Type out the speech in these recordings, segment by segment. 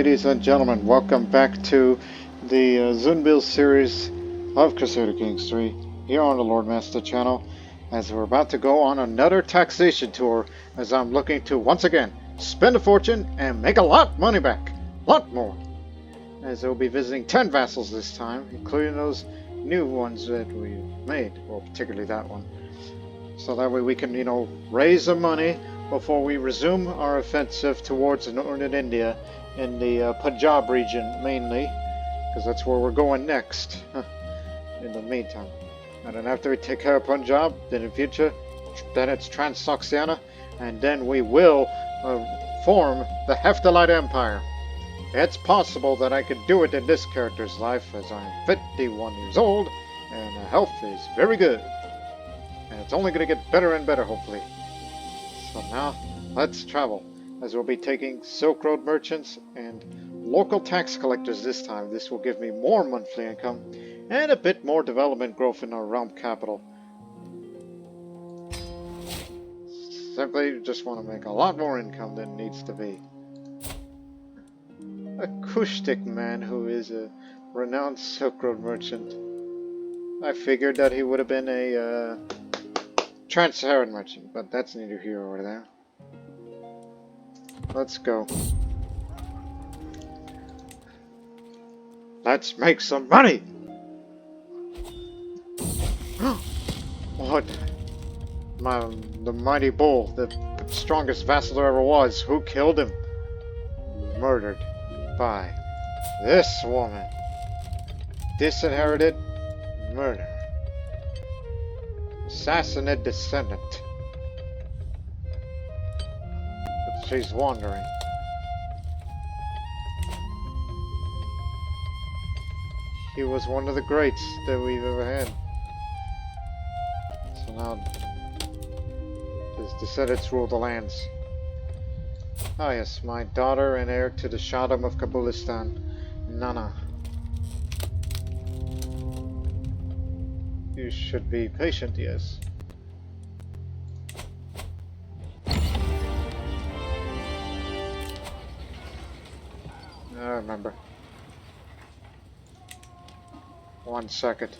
ladies and gentlemen, welcome back to the Zunbil series of Crusader Kings 3 here on the Lord Master channel, as we're about to go on another taxation tour, as I'm looking to once again spend a fortune and make a lot money back, lot more, as we'll be visiting 10 vassals this time, including those new ones that we made, well, particularly that one, so that way we can, you know, raise the money before we resume our offensive towards northern India in the Punjab region mainly, because that's where we're going next in the meantime. And then after we take care of Punjab, then in future, then it's Transoxiana, and then we will form the Hephthalite Empire. It's possible that I could do it in this character's life, as I'm 51 years old, and health is very good. And it's only going to get better and better, hopefully. So now, let's travel, as we'll be taking Silk Road merchants and local tax collectors this time. This will give me more monthly income and a bit more development growth in our realm capital. Simply just want to make a lot more income than needs to be. Acoustic man who is a renowned Silk Road merchant. I figured that he would have been a Trans-Saharan merchant, but that's neither here or there. Let's go. Let's make some money! What? The mighty bull, the strongest vassal there ever was. Who killed him? Murdered by this woman. Disinherited, murder. Assassinate descendant. But she's wandering. He was one of the greats that we've ever had. So now his descendants rule the lands. Ah yes, my daughter and heir to the Shahdom of Kabulistan, Nana. You should be patient, yes. I remember. 1 second.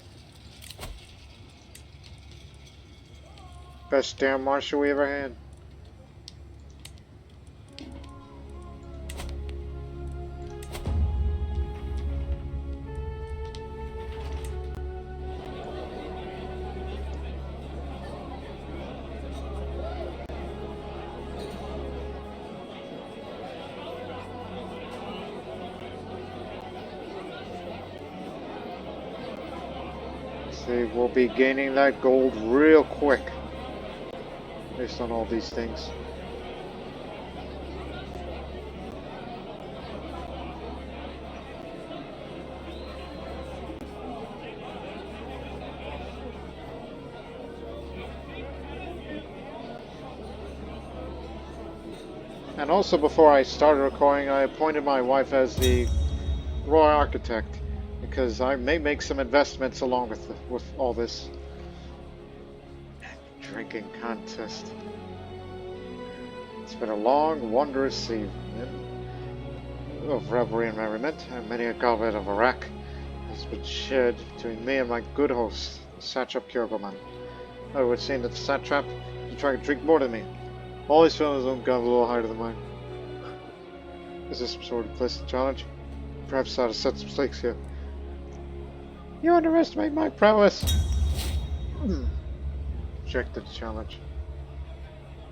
Best damn marshal we ever had. See, we'll be gaining that gold real quick based on all these things. And also, before I started recording, I appointed my wife as the royal architect, because I may make some investments along with all this. Drinking contest. It's been a long, wondrous evening of revelry and merriment, and many a goblet of Iraq has been shared between me and my good host, the satrap Kyrgoman. I would say that the satrap is trying to drink more than me. Always feeling his own goblet a little higher than mine. Is this some sort of implicit challenge? Perhaps I ought to set some stakes here. You underestimate my prowess. Rejected the challenge.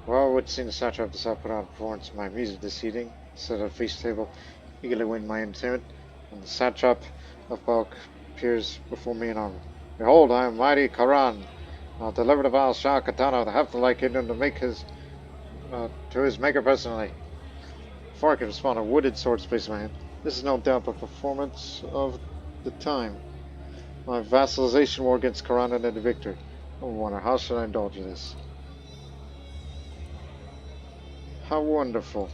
Well, it would seem the satrap decided to put on a performance of my music this evening. Set at a feast table, eagerly win my entertainment, and the satrap of Balk appears before me in armor. Behold, I am mighty Karan. I'll deliver the vile Shah Katana of the Hephthalite Kingdom to make to his maker personally. Before I can respond, a wooded sword placed in my hand. This is no doubt a performance of the time. My vassalization war against Karan and the victor. I wonder, how should I indulge in this? How wonderful.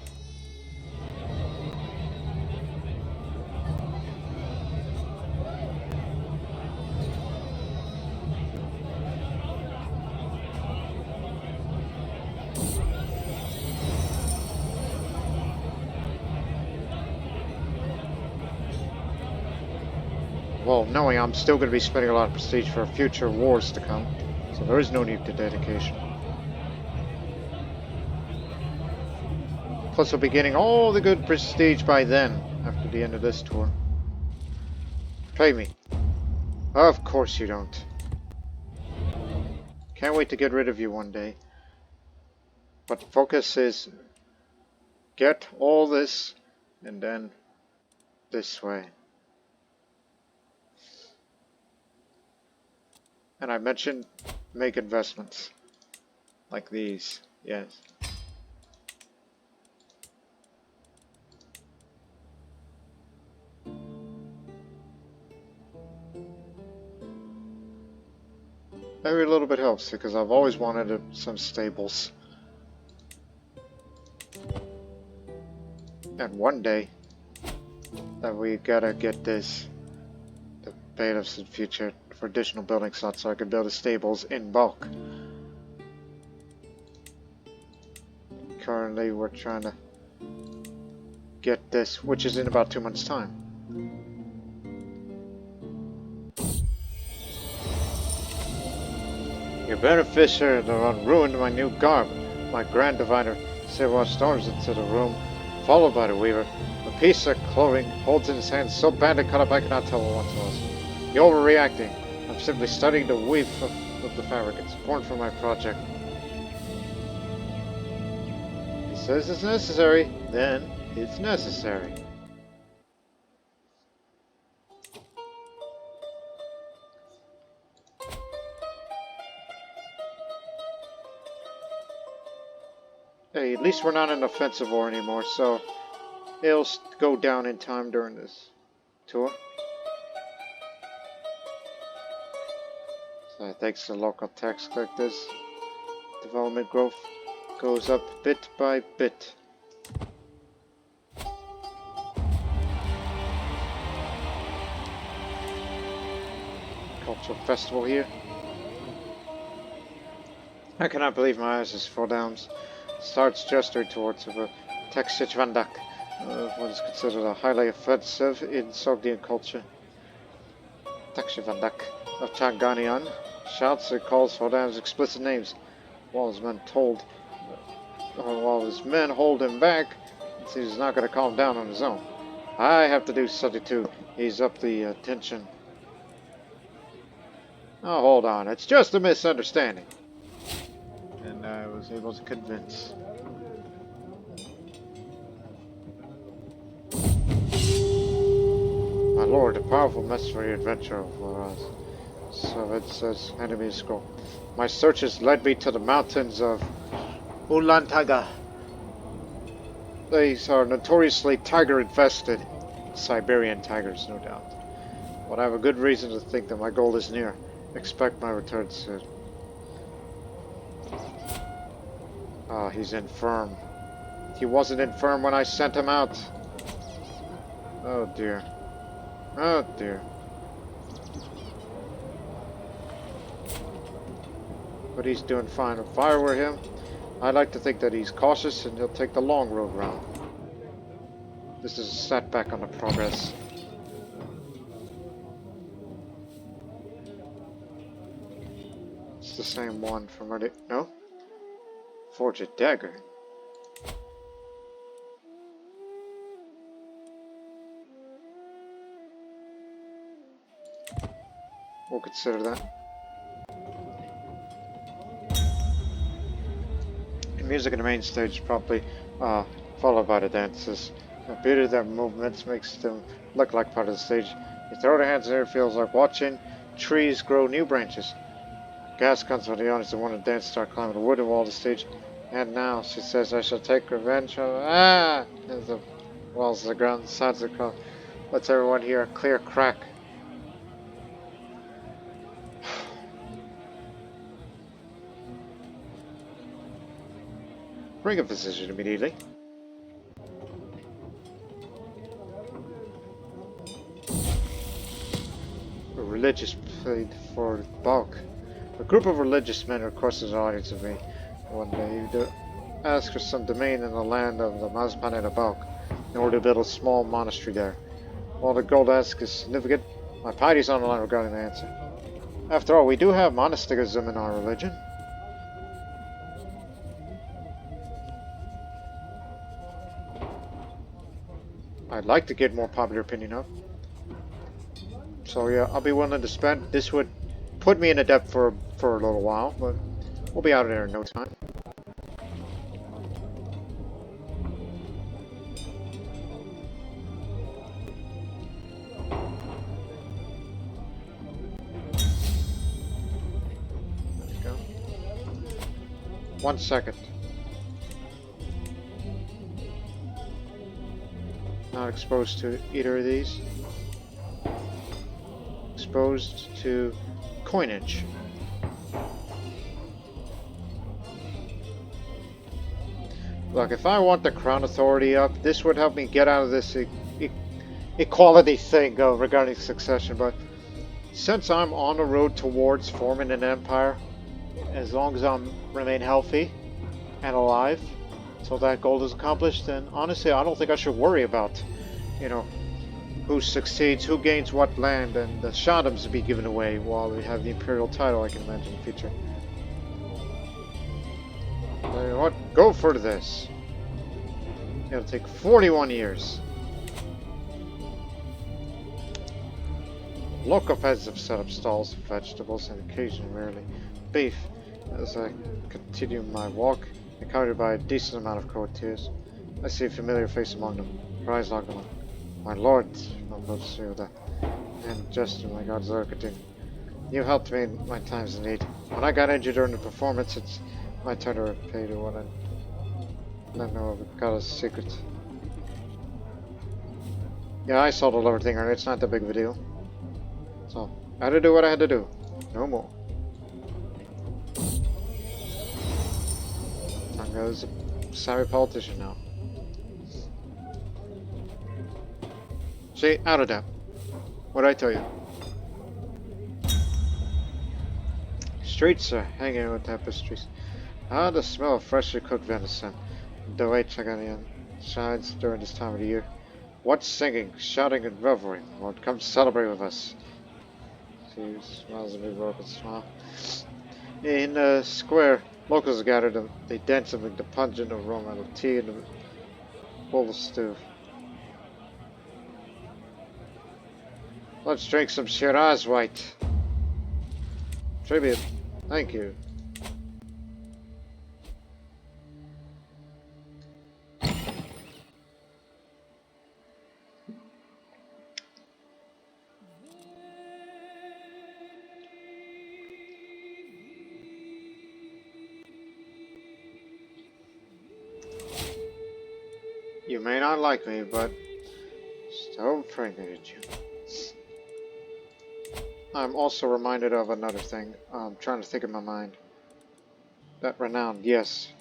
Well, knowing I'm still going to be spending a lot of prestige for future wars to come, so there is no need to dedication. Plus, I'll be getting all the good prestige by then, after the end of this tour. Pay me. Of course you don't. Can't wait to get rid of you one day. But the focus is get all this, and then this way. And I mentioned make investments. Like these, yes. Every little bit helps because I've always wanted some stables. And one day, that we gotta get this, the bailiffs in future for additional building slots so I can build the stables in bulk. Currently, we're trying to get this, which is in about 2 months' time. Your beneficiary ruined my new garb. My grand diviner Sewa storms into the room, followed by the weaver. A piece of clothing holds in his hand so badly cut up I cannot tell what it was. You're overreacting. I'm simply studying the weave of the fabric. It's important for my project. He says it's necessary, then it's necessary. Hey, at least we're not in an offensive war anymore, so it'll go down in time during this tour. So thanks to local tax collectors, development growth goes up bit by bit. Cultural festival here. I cannot believe my eyes as fall down. Starts gesturing towards a Textvandak, what is considered a highly offensive in Sogdian culture. Textvandak of Changanian shouts and calls Hodam's explicit names, while his men hold him back. He's not going to calm down on his own. I have to do something to ease up the tension. Oh, hold on, it's just a misunderstanding. And I was able to convince. My lord, a powerful necessary adventure for us. So it says, enemy scroll. My searches led me to the mountains of Ulantaga. These are notoriously tiger-infested. Siberian tigers, no doubt. But I have a good reason to think that my goal is near. Expect my return soon. Ah, he's infirm. He wasn't infirm when I sent him out. Oh dear. Oh dear. But he's doing fine. If I were him, I'd like to think that he's cautious and he'll take the long road round. This is a setback on the progress. It's the same one from earlier. No? Forge a dagger. We'll consider that. The music in the main stage is probably followed by the dances. The beauty of their movements makes them look like part of the stage. You throw their hands in the air, it feels like watching trees grow new branches. Gas comes from the audience that want to dance, start climbing the wooden wall of the stage. And now, she says, I shall take revenge on... As the walls of the ground, the sides of the crowd. Lets everyone hear a clear crack. Bring a physician immediately. A religious played for bulk. A group of religious men requested an audience of me one day to ask for some domain in the land of the Mazpan and Balk in order to build a small monastery there. While the gold ask is significant, My piety's on the line regarding the answer. After all, we do have monasticism in our religion. I'd like to get more popular opinion up. So yeah, I'll be willing to spend. This would put me in a debt for a little while, but we'll be out of there in no time. There we go. 1 second. Not exposed to either of these. Exposed to coinage. Look, if I want the Crown Authority up, this would help me get out of this equality thing regarding succession, but since I'm on the road towards forming an empire, as long as I remain healthy and alive, so that goal is accomplished, then honestly I don't think I should worry about, you know, who succeeds, who gains what land, and the Shadams to be given away while we have the Imperial title, I can imagine in the future. You know what? Go for this. It'll take 41 years. Local heads have set up stalls for vegetables and occasionally rarely beef. As I continue my walk, encountered by a decent amount of courtiers. I see a familiar face among them. Her eyes locked on. My lord, and gesture my God's Architect. You helped me in my times of need. When I got injured during the performance, it's my turn to repay to what I don't know of God's secret. Yeah, I saw the lower thing earlier. It's not that big of a deal. So, I had to do what I had to do. No more. I'm going to a savvy politician now. See, out of that. What'd I tell you? Streets are hanging with tapestries. Ah, the smell of freshly cooked venison. The way Chagarian shines during this time of the year. What's singing, shouting, and reveling? Lord, come celebrate with us. She smiles a big broken smile. In the square, locals gathered. They dance amid the pungent aroma of tea and the bowl of stew. Let's drink some Shiraz White. Tribute. Thank you. You may not like me, but still impregnated you. I'm also reminded of another thing. I'm trying to think in my mind. That renowned, yes.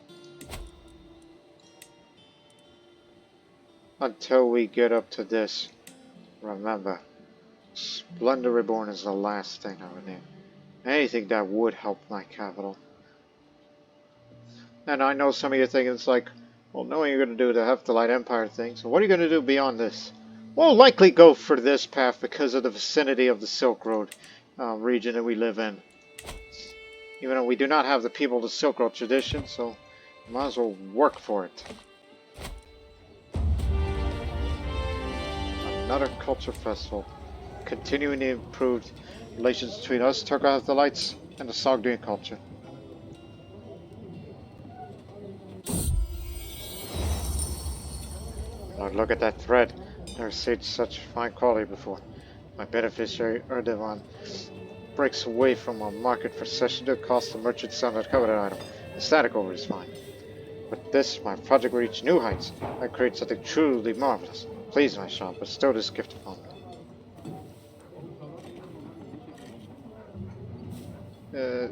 Until we get up to this, remember, Splendor Reborn is the last thing I would name. Anything that would help my capital. And I know some of you thinking it's like, well, knowing you're going to do the Hephthalite Empire thing, so what are you going to do beyond this? We'll likely go for this path because of the vicinity of the Silk Road region that we live in. Even though we do not have the people of the Silk Road tradition, so we might as well work for it. Another culture festival. Continuing the improved relations between us, Turco-Hephthalites, and the Sogdian culture. Lord, look at that thread. Never seen such fine quality before. My beneficiary, Erdogan, breaks away from a market for session to cost the merchant some that coveted item. The static over is fine. With this, my project will reach new heights. I create something truly marvelous. Please, my shop, bestow this gift upon me.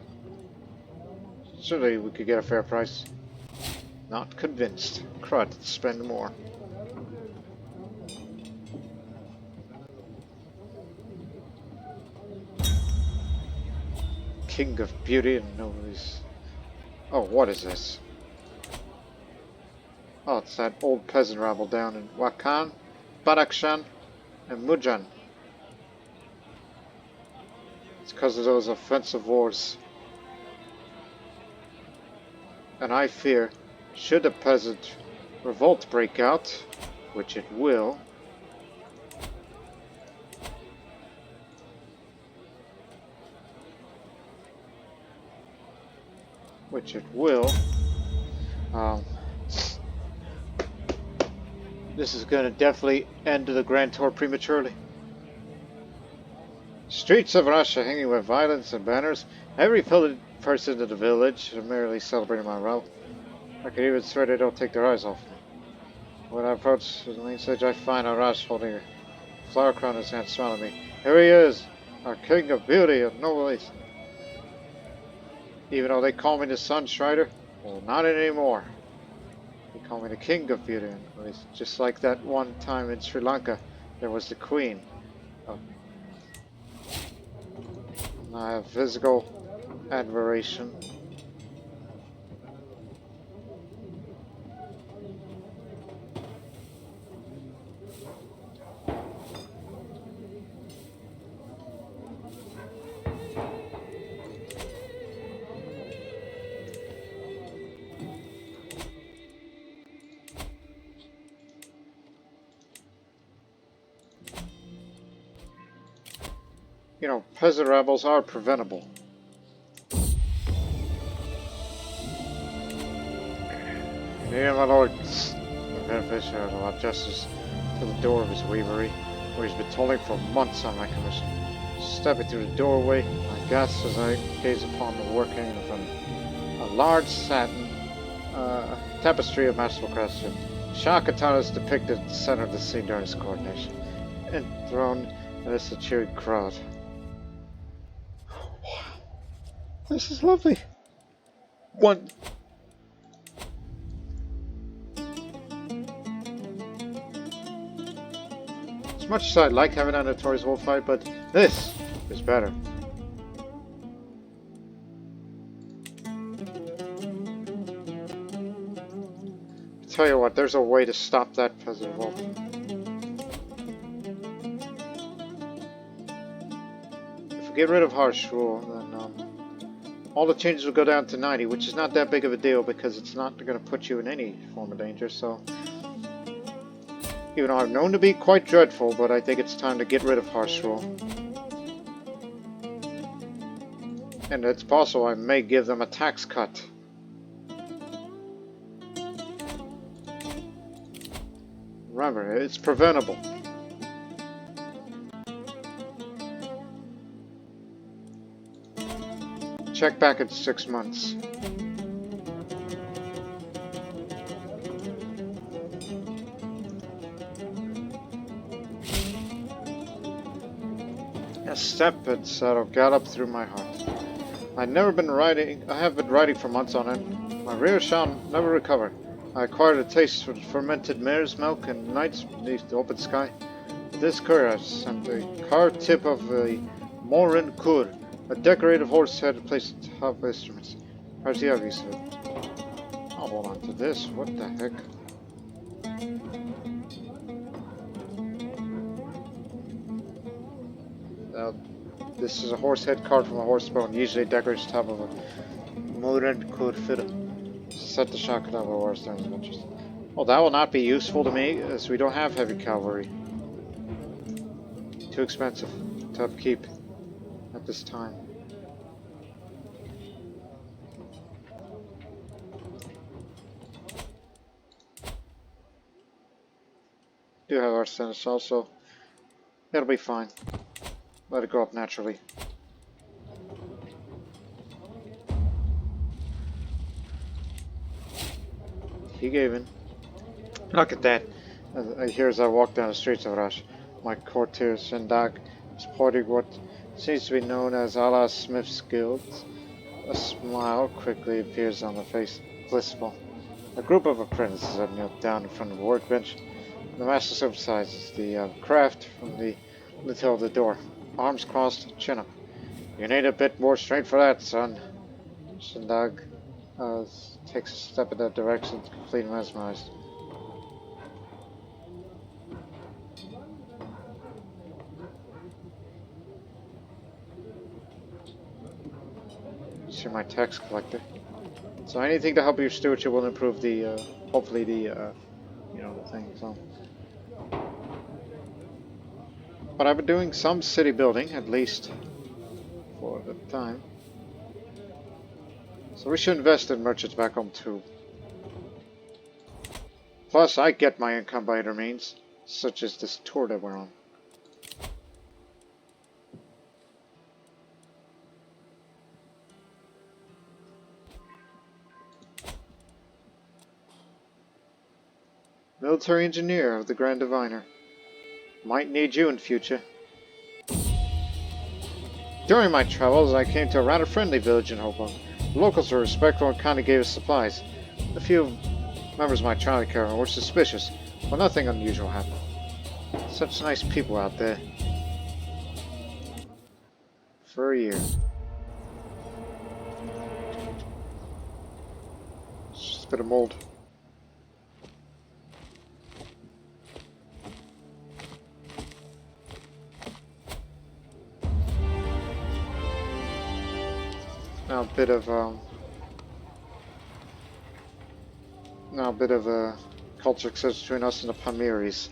Surely we could get a fair price. Not convinced. Crud, spend more. King of beauty and noise. Oh, what is this? Oh, it's that old peasant rabble down in Wakhan, Badakhshan, and Mujan. because of those offensive wars. And I fear, should a peasant revolt break out, which it will, um, this is going to definitely end the Grand Tour prematurely. Streets of Russia hanging with violence and banners. Every person in the village merely celebrating my route. I could even swear they don't take their eyes off me. When I approach the main stage, I find Arash holding a flower crown in his hand, smiling at me. Here he is, our king of beauty and noblesse. Even though they call me the Sun Strider, well, not anymore. They call me the king of beauty and noblesse. Just like that one time in Sri Lanka, there was the queen. I have physical admiration. You know, peasant rebels are preventable. Here, my lord. The beneficiary of allowed justice to the door of his weavery, where he's been tolling for months on my commission. Stepping through the doorway, I gasp as I gaze upon the work hanging in front of me. A large satin tapestry of masterful craftsmanship. Shah Katana is depicted at the center of the scene during his coronation, enthroned amidst a cheering crowd. This is lovely. As much as I'd like having a notorious wolf fight, but this is better. I tell you what, there's a way to stop that peasant wolf. If we get rid of harsh rule, then all the changes will go down to 90, which is not that big of a deal because it's not going to put you in any form of danger, so... Even though I'm known to be quite dreadful, but I think it's time to get rid of harsh rule. And it's possible I may give them a tax cut. Remember, it's preventable. Check back in 6 months. A step and saddle galloped through my heart. I have been riding for months on end. My rear shall never recover. I acquired a taste for fermented mare's milk and nights beneath the open sky. This courier has sent a carved tip of a Morin Kur, a decorated horse head placed atop of instruments. How's the use of it? I'll hold on to this. What the heck? This is a horse head carved from a horse bone, usually decorated top of a Morin Kur fiddle. Set the shotgun of a horse during adventures. Well, that will not be useful to me, as we don't have heavy cavalry. Too expensive to upkeep at this time. Do have our sentence also. It'll be fine. Let it grow up naturally. He gave in. Look at that. I hear as I walk down the streets of Rush. My Courtiers Shendak is sporting what seems to be known as Allah Smith's Guild. A smile quickly appears on the face, blissful. A group of apprentices have knelt down in front of the workbench. The master supervises the craft from the lintel of the door. Arms crossed, chin up. You need a bit more strength for that, son. Shendak takes a step in that direction, completely mesmerized. since you're my tax collector. So anything to help your stewardship will improve the, hopefully the, you know, the thing, so. But I've been doing some city building, at least for the time. So we should invest in merchants back home too. Plus, I get my income by other means, such as this tour that we're on. Military engineer of the Grand Diviner. Might need you in future. During my travels, I came to a rather friendly village in Hopewell. The locals were respectful and kindly gave us supplies. A few members of my traveling caravan were suspicious, but nothing unusual happened. Such nice people out there. For a year. Just a bit of mold. Now a bit of a culture exists between us and the Pamirs.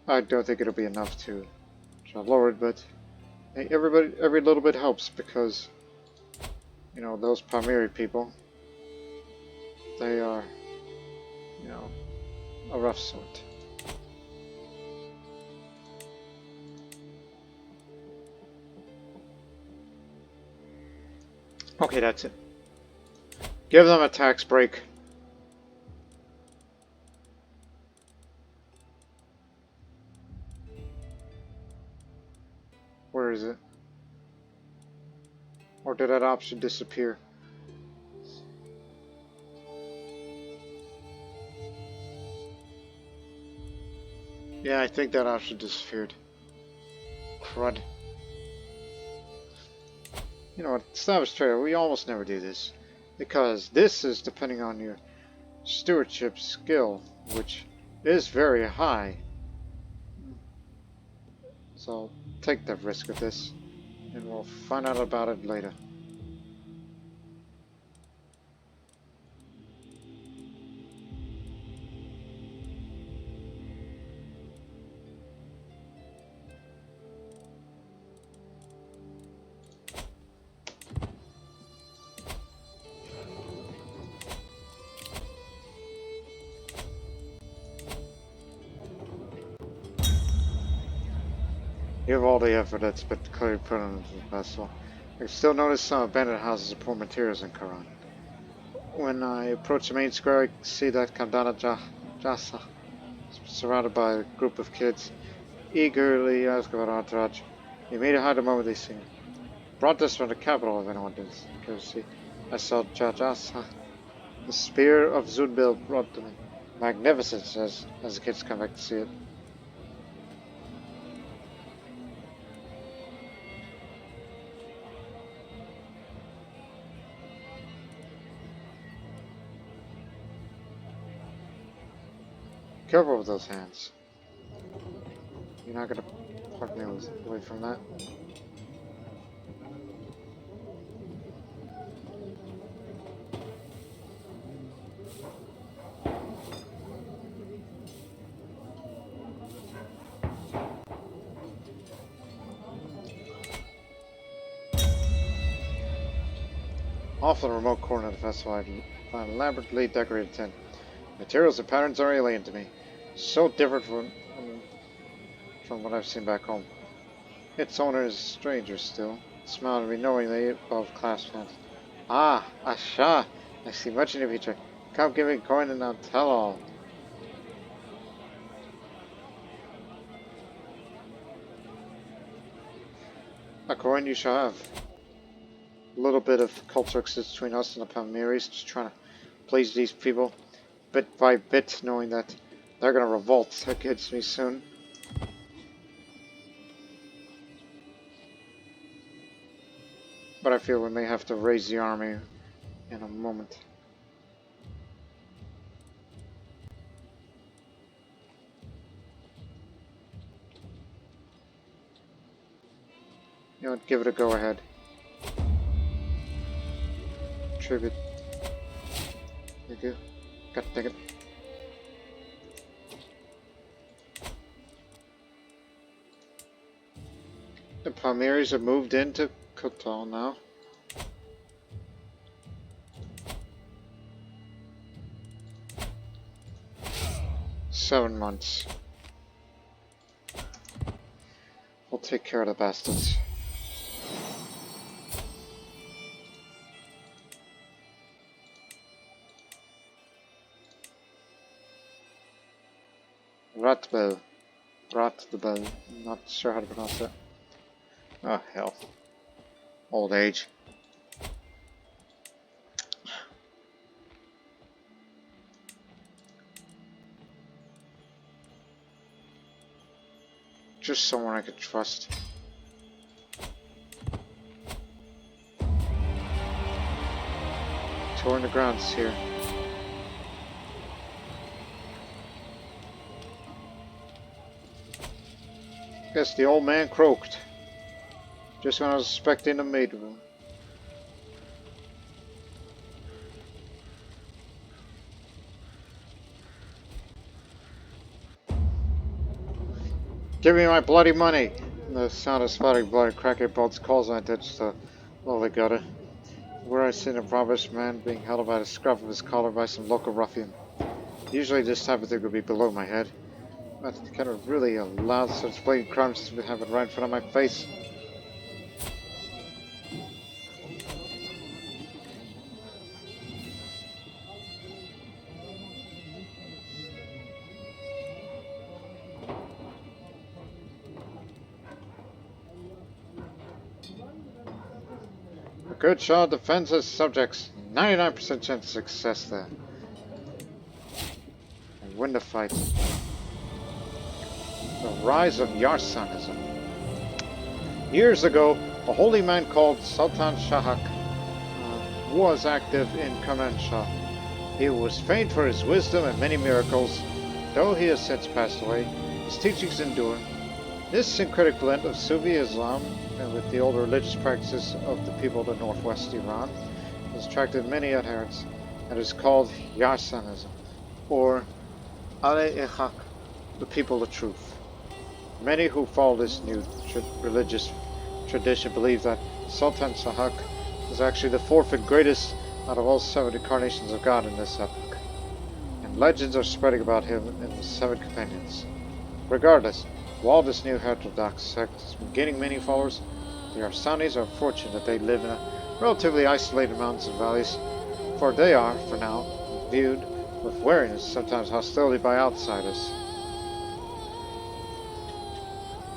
I don't think it'll be enough to lower it, but hey, every little bit helps because, you know, those Pamiri people, they are, you know, a rough sort. Okay, that's it. Give them a tax break. Where is it? Or did that option disappear? Yeah, I think that option disappeared. Crud. You know what, established trader, we almost never do this. Because this is depending on your stewardship skill, which is very high. So take the risk of this, and we'll find out about it later. You have all the effort that's been clearly put into the vessel. I still notice some abandoned houses and poor materials in Quran. When I approach the main square, I see that Kandana Jasa, surrounded by a group of kids, eagerly ask about entourage. You immediately hide the moment they see me. Brought this from the capital, if anyone did care to see. I saw Jasa, the spear of Zunbil brought to me. Magnificent, as the kids come back to see it. Careful with those hands. You're not gonna pluck me away from that. Off in a remote corner of the festival, I find an elaborately decorated tent. Materials and patterns are alien to me. So different from what I've seen back home. Its owner is a stranger still. Smiled at me knowingly above clasped hands. Ah, Asha! I see much in your future. Come give me a coin and I'll tell all. A coin you shall have. A little bit of culture exists between us and the Pamirs, just trying to please these people, bit by bit, knowing that they're gonna revolt against me soon. But I feel we may have to raise the army in a moment. You know, give it a go ahead. tribute. Thank you. God dang it. The Pamirs have moved into Kotal now. Seven months. We'll take care of the bastards. Ratbel. Ratbel. Not sure how to pronounce that. Oh, hell. Old age. Just someone I could trust. Touring the grounds here. Guess the old man croaked. Just when I was expecting a maid room. Give me my bloody money! The sound of spouting blood cracker bolts calls my attention to lovely gutter. Where I see an impoverished man being held by the scruff of his collar by some local ruffian. Usually this type of thing would be below my head. But kind of really allowed such blatant crimes to happen right in front of my face. A good Shah defends his subjects. 99% chance of success there. And win the fight. The rise of Yarsanism. Years ago, a holy man called Sultan Shahak was active in Kermanshah. He was famed for his wisdom and many miracles. Though he has since passed away, his teachings endure. This syncretic blend of Sufi Islam and with the old religious practices of the people of the northwest Iran has attracted many adherents and is called Yarsanism, or Ale-e-Haq, the people of truth. Many who follow this new religious tradition believe that Sultan Shahak is actually the fourth and greatest out of all 7 incarnations of God in this epoch, and legends are spreading about him in the 7 companions. Regardless, while this new heterodox sect has been gaining many followers, the Arsanis are fortunate that they live in a relatively isolated mountains and valleys, for they are, for now, viewed with wariness, sometimes hostility by outsiders.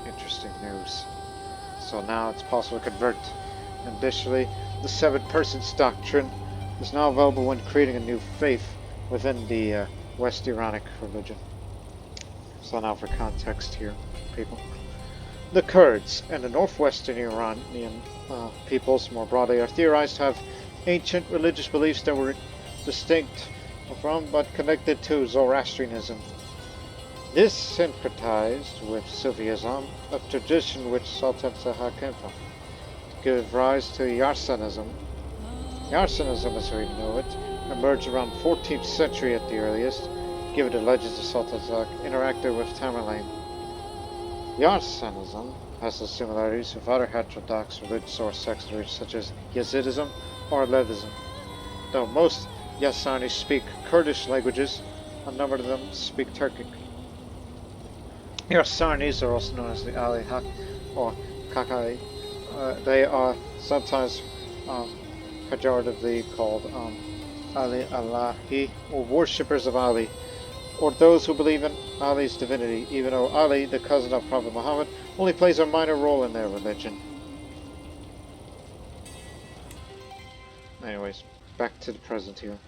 Interesting news. So now it's possible to convert. Additionally, the 7 persons doctrine is now available when creating a new faith within the West Iranic religion. So now for context here, people. The Kurds and the northwestern Iranian peoples more broadly are theorized to have ancient religious beliefs that were distinct from but connected to Zoroastrianism. This syncretized with Sufism, a tradition which Sultan Shahak came from, to give rise to Yarsanism. Yarsanism, as we know it, emerged around 14th century at the earliest, given the legends of Sultan Shahak interacted with Tamerlane. Yarsanism has the similarities with other heterodox religious or sects such as Yazidism or Alevism. Though most Yarsanis speak Kurdish languages, a number of them speak Turkic. Yarsanis are also known as the Ali-Haq or Kakai. They are sometimes pejoratively called Ali-Allahi, or worshippers of Ali, or those who believe in Ali's divinity, even though Ali, the cousin of Prophet Muhammad, only plays a minor role in their religion. Anyways, back to the present here.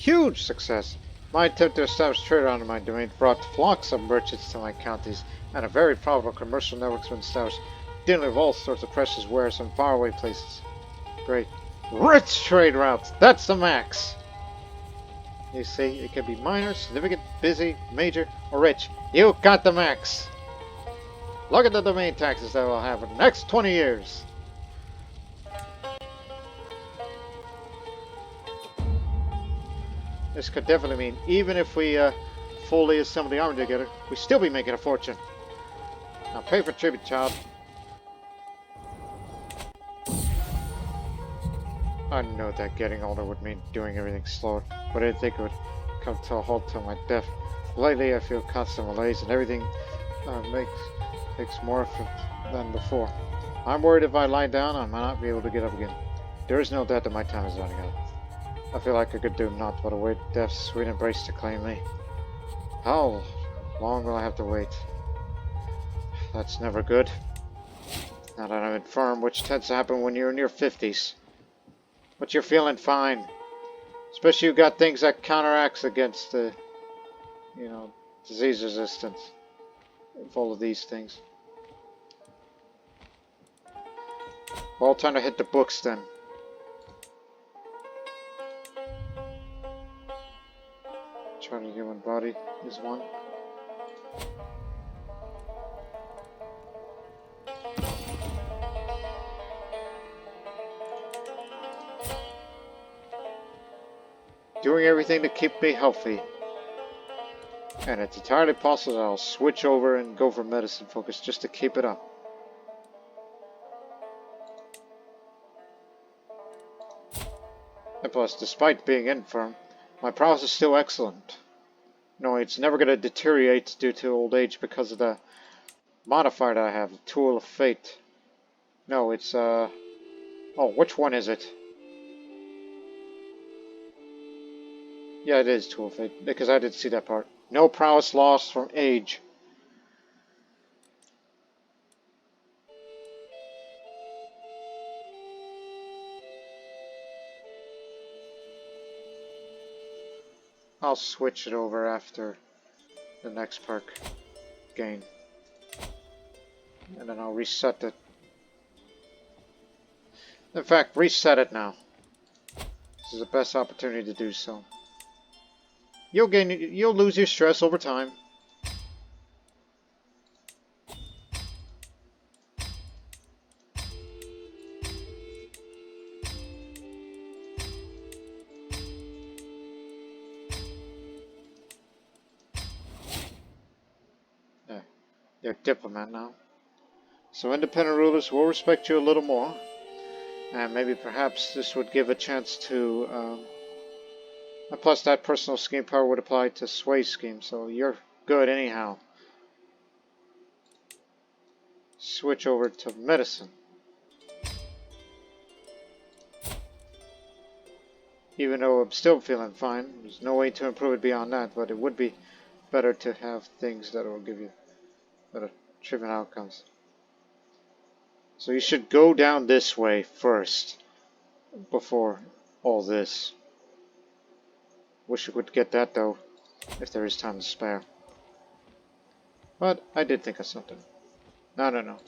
Huge success! My attempt to establish trade around my domain brought flocks of merchants to my counties, and a very powerful commercial network's been established, dealing with all sorts of precious wares from faraway places. Great. Rich trade routes! That's the max! You see, it can be minor, significant, busy, major, or rich. You got the max! Look at the domain taxes that we'll have in the next 20 years! This could definitely mean, even if we fully assemble the army together, we still be making a fortune. Now pay for tribute, child. I know that getting older would mean doing everything slower, but I didn't think it would come to a halt till my death. Lately, I feel constant malaise, and everything takes more effort than before. I'm worried if I lie down, I might not be able to get up again. There is no doubt that my time is running out. I feel like I could do naught but await death's sweet embrace to claim me. How long will I have to wait? That's never good. Now that I'm infirm, which tends to happen when you're in your 50s. But you're feeling fine. Especially you got things that counteracts against the, disease resistance. Full of these things. Well, time to hit the books then. Chart of human body is one. Doing everything to keep me healthy. And it's entirely possible that I'll switch over and go for medicine focus just to keep it up. And plus, despite being infirm, my prowess is still excellent. No, it's never going to deteriorate due to old age because of the modifier that I have, the Tool of Fate. No, it's, oh, which one is it? Yeah, it is Tool of Fate, because I did see that part. No prowess lost from age. I'll switch it over after the next perk gain. And then I'll reset it. In fact, reset it now. This is the best opportunity to do so. You'll lose your stress over time. There, you're a diplomat now. So independent rulers will respect you a little more. And maybe perhaps this would give a chance to... and plus that personal scheme power would apply to sway scheme, so you're good anyhow. Switch over to medicine. Even though I'm still feeling fine, there's no way to improve it beyond that, but it would be better to have things that will give you better treatment outcomes. So you should go down this way first, before all this. Wish you could get that though, if there is time to spare. But I did think of something. No.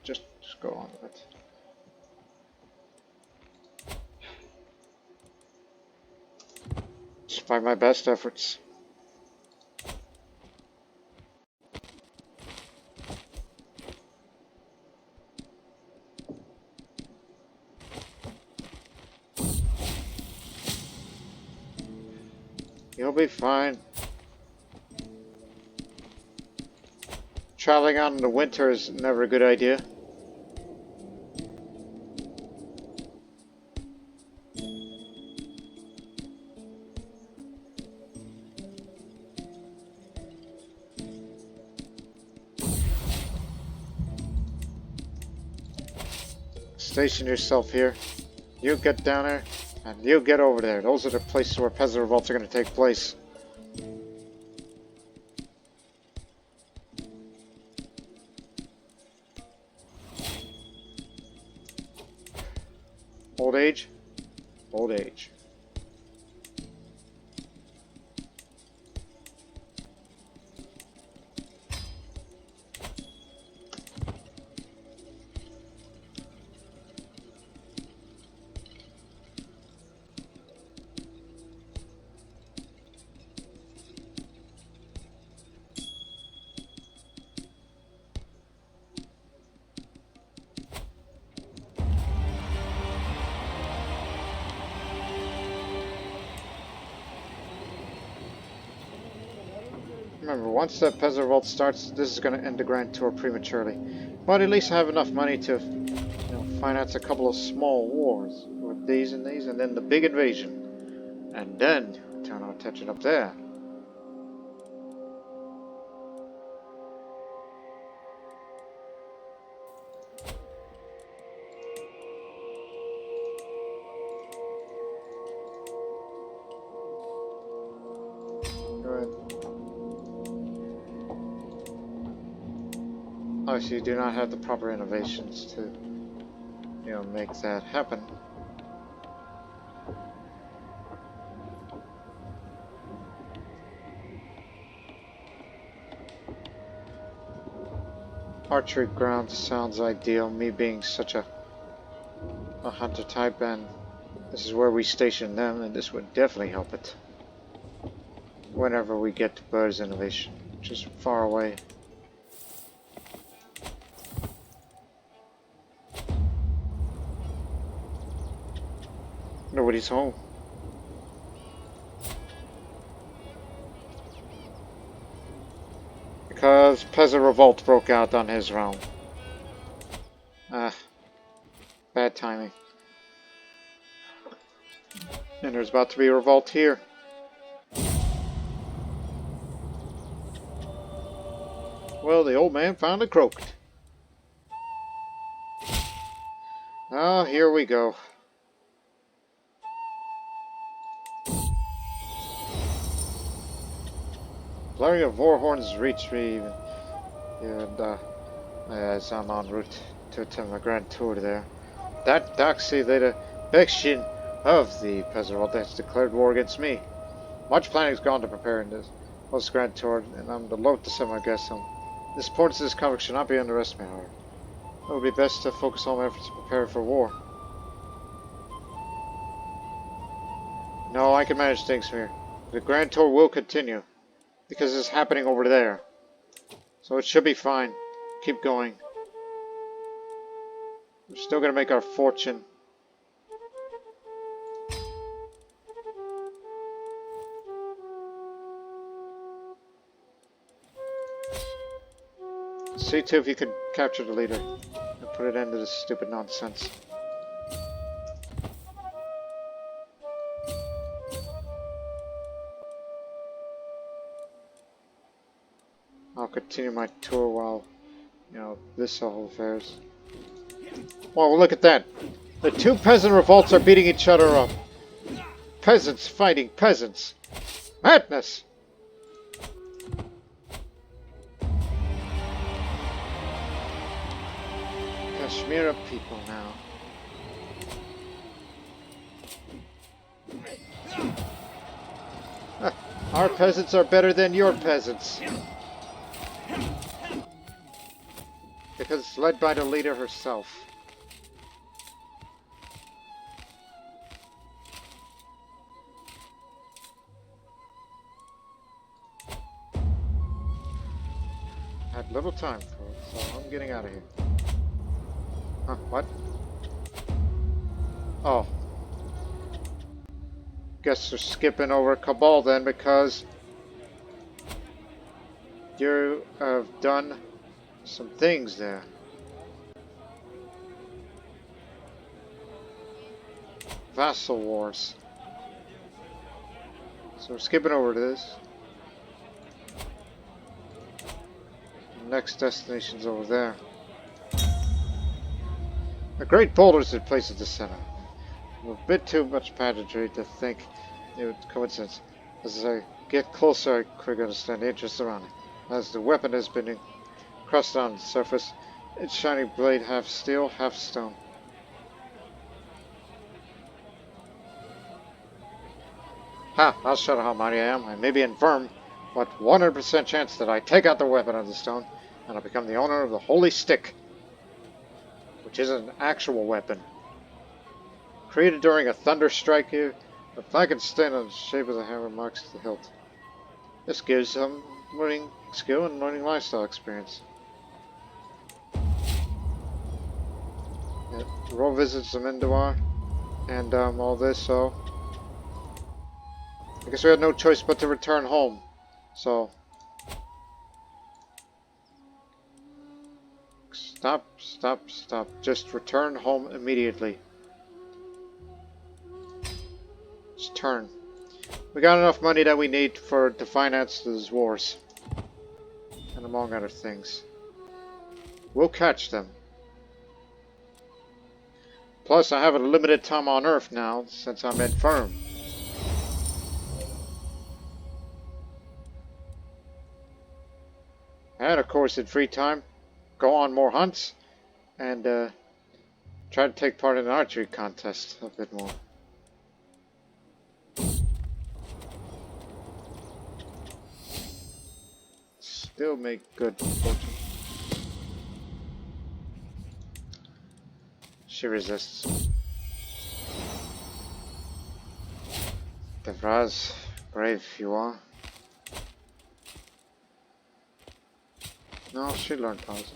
Just go on with it. Despite my best efforts. You'll be fine. Traveling out in the winter is never a good idea. Station yourself here. You get down there, and you get over there. Those are the places where peasant revolts are going to take place. Old age? Old age. Remember, once the Peasant Revolt starts, this is going to end the Grand Tour prematurely. But at least I have enough money to, finance a couple of small wars with these, and then the big invasion. And then turn our attention up there. Obviously, you do not have the proper innovations to, make that happen. Archery ground sounds ideal, me being such a hunter type, and this is where we station them, and this would definitely help it. Whenever we get to Bird's innovation, which is far away. Nobody's home. Because Peasant Revolt broke out on his realm. Bad timing. And there's about to be a revolt here. Well, the old man finally croaked. Oh, here we go. Blaring of war horns reached me, and as I'm en route to attend my grand tour there. That doxy-faction of the Peasant Revolt has declared war against me. Much planning has gone to preparing this post-grand tour, and I'm loath to send my guests home. The importance of this conflict should not be underestimated, however. It would be best to focus all my efforts to prepare for war. No, I can manage things here. The grand tour will continue, because it's happening over there. So it should be fine. Keep going. We're still going to make our fortune. See too if you can capture the leader and put an end to this stupid nonsense. I'll continue my tour while, this all fares. Well, look at that. The two peasant revolts are beating each other up. Peasants fighting peasants. Madness! Kashmira people now. Our peasants are better than your peasants. Because it's led by the leader herself. Had little time for it, so I'm getting out of here. Huh, what? Oh. Guess we're skipping over Cabal then, because you have done some things there. Vassal wars. So we're skipping over to this. The next destination's over there. A great boulders in place at the center. A bit too much pageantry to think it would coincidence. As I get closer, I quickly understand the interest around it. As the weapon has been crusted on the surface, its shining blade half steel, half stone. Ha! I'll show you how mighty I am. I may be infirm, but 100% chance that I take out the weapon of the stone, and I become the owner of the holy stick, which is an actual weapon. Created during a thunder strike here, the flag and stand on the shape of the hammer marks the hilt. This gives some learning skill and learning lifestyle experience. Yeah, roll visits the Mindawar and all this, so I guess we had no choice but to return home. So Stop, stop, stop. Just return home immediately. Just turn. We got enough money that we need to finance these wars. And among other things. We'll catch them. Plus, I have a limited time on Earth now, since I'm infirm. And of course, in free time, go on more hunts, and try to take part in an archery contest a bit more. Still make good fortune. She resists. Devraz, brave you are. No, she learned pause.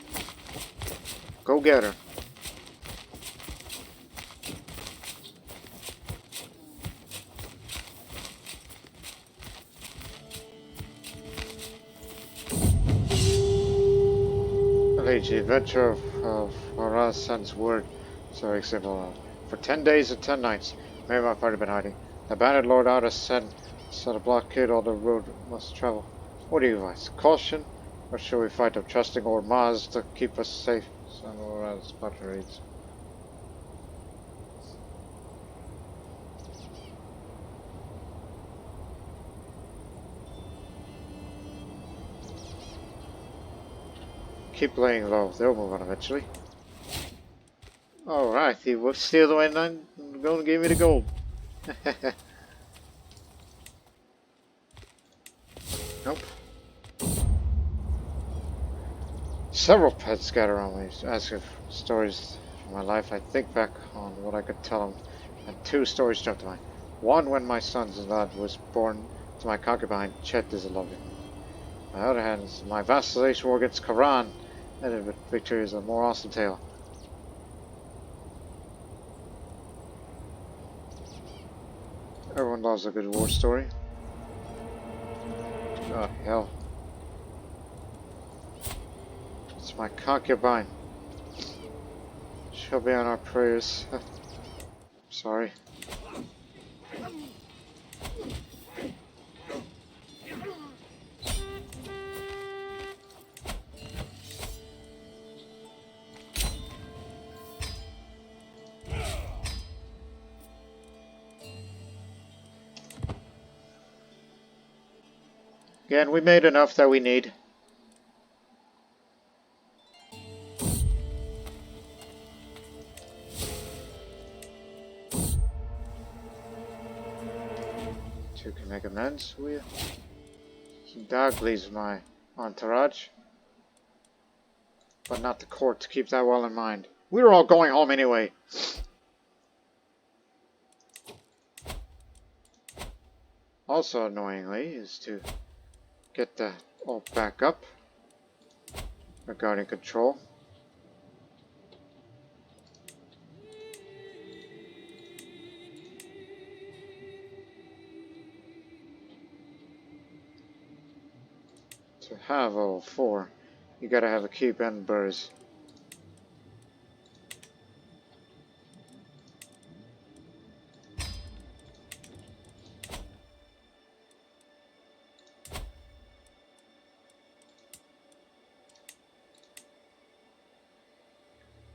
Go get her. The adventure of Haraz sends word. Sorry, example. For 10 days and 10 nights, me and my party have been hiding. The bandit Lord Outer set a blockade on the road must travel. What do you advise? Caution? Or shall we fight them, trusting our Maz to keep us safe? Some more as reads. Keep laying low, they'll move on eventually. Alright, he will steal the way and I'm going to give me the gold. Nope. Several pets gather around me, asking for stories from my life. I think back on what I could tell them, and two stories jumped to mind. One, when my son's lad was born to my concubine, Chet is a lovely. On the other hand, my vacillation war against Karan ended with victory is a more awesome tale. Everyone loves a good war story. Oh, hell. It's my concubine. She'll be on our prayers. Sorry. Again, we made enough that we need. Two can make amends with. Dog leaves my entourage. But not the court, to keep that well in mind. We were all going home anyway. Also annoyingly is to get the all back up regarding control. To have all four, you gotta have a keep and burrs.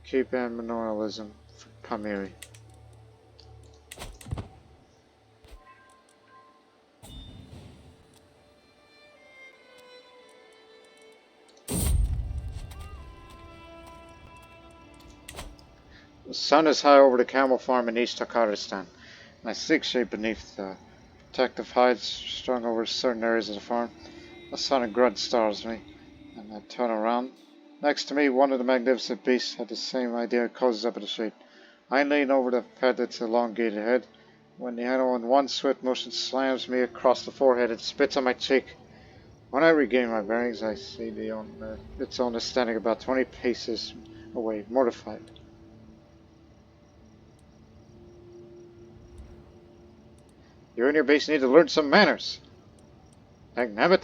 Keep and Mineralism for Pamirs. The sun is high over the camel farm in East Turkestan. My sick shape beneath the protective hides strung over certain areas of the farm. A sonic grunt startles me, and I turn around. Next to me, one of the magnificent beasts had the same idea, closes up in the shade. I lean over to pet its elongated head, when the animal in one swift motion slams me across the forehead and spits on my cheek. When I regain my bearings, I see its owner standing about 20 paces away, mortified. You and your base need to learn some manners. Dagnabbit.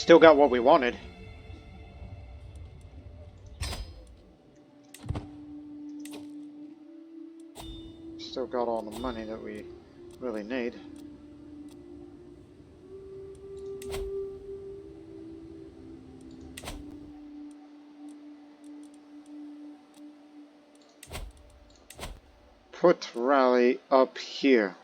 Still got what we wanted. Still got all the money that we really need. Put rally up here.